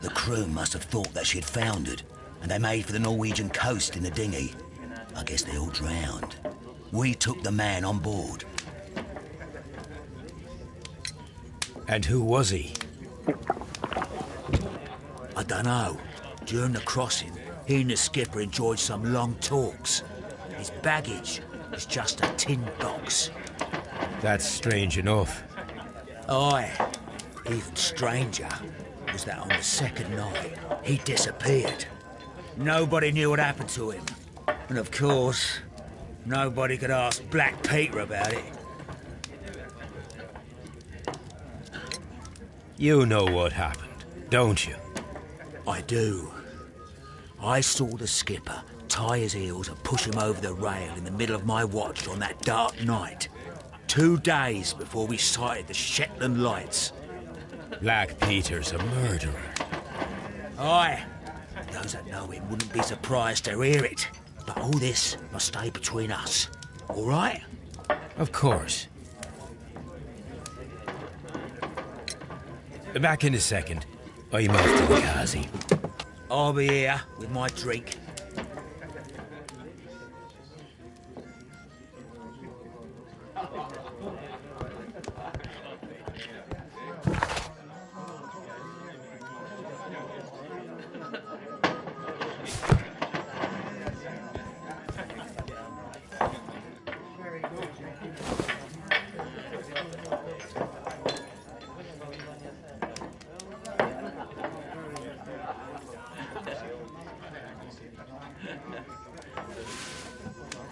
I: The crew must have thought that she had foundered, and they made for the Norwegian coast in the dinghy. I guess they all drowned. We took the man on board.
B: And who was he?
I: I dunno. During the crossing, he and the skipper enjoyed some long talks. His baggage was just a tin box.
B: That's strange enough.
I: Aye. Even stranger was that on the second night, he disappeared. Nobody knew what happened to him. And of course, nobody could ask Black Peter about it.
B: You know what happened, don't you?
I: I do. I saw the skipper tie his heels and push him over the rail in the middle of my watch on that dark night. 2 days before we sighted the Shetland lights.
B: Black Peter's a murderer.
I: Aye. Those that know him wouldn't be surprised to hear it. But all this must stay between us. All right?
B: Of course. Back in a second. I'm off to the Kazi.
I: I'll be here with my drink.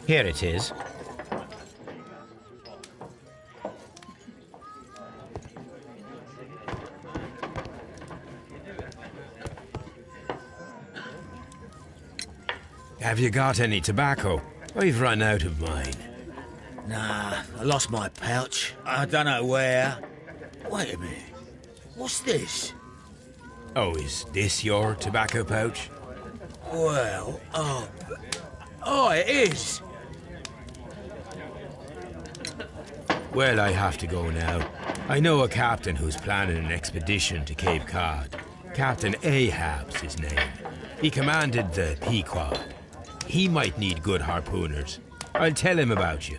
B: Here it is. Have you got any tobacco? I've run out of mine.
I: Nah, I lost my pouch. I don't know where. Wait a minute. What's this?
B: Oh, is this your tobacco pouch?
I: Well, oh, it is.
B: Well, I have to go now. I know a captain who's planning an expedition to Cape Cod. Captain Ahab's his name. He commanded the Pequod. He might need good harpooners. I'll tell him about you.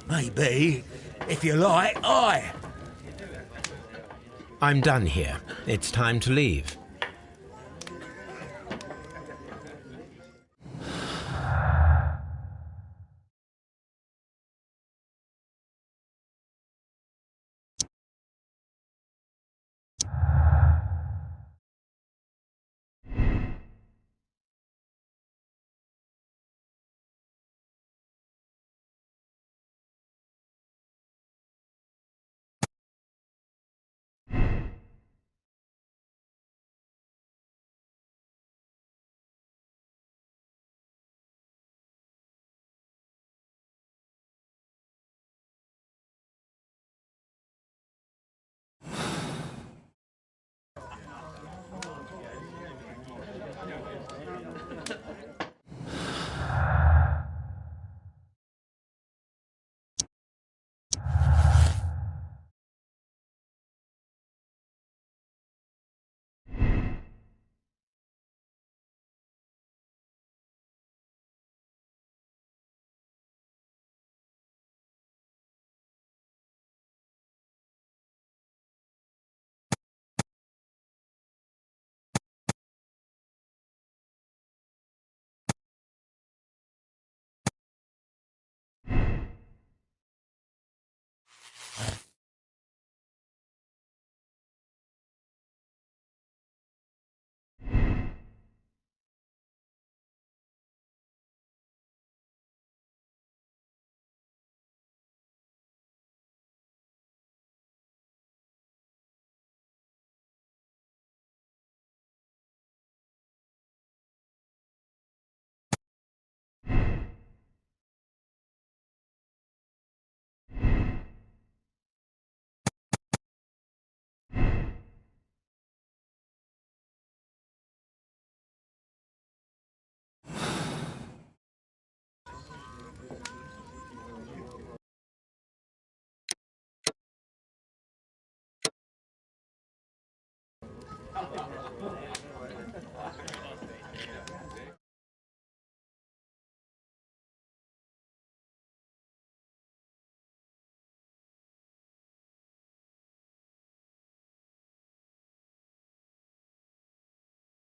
I: Maybe. If you like, aye.
B: I'm done here. It's time to leave.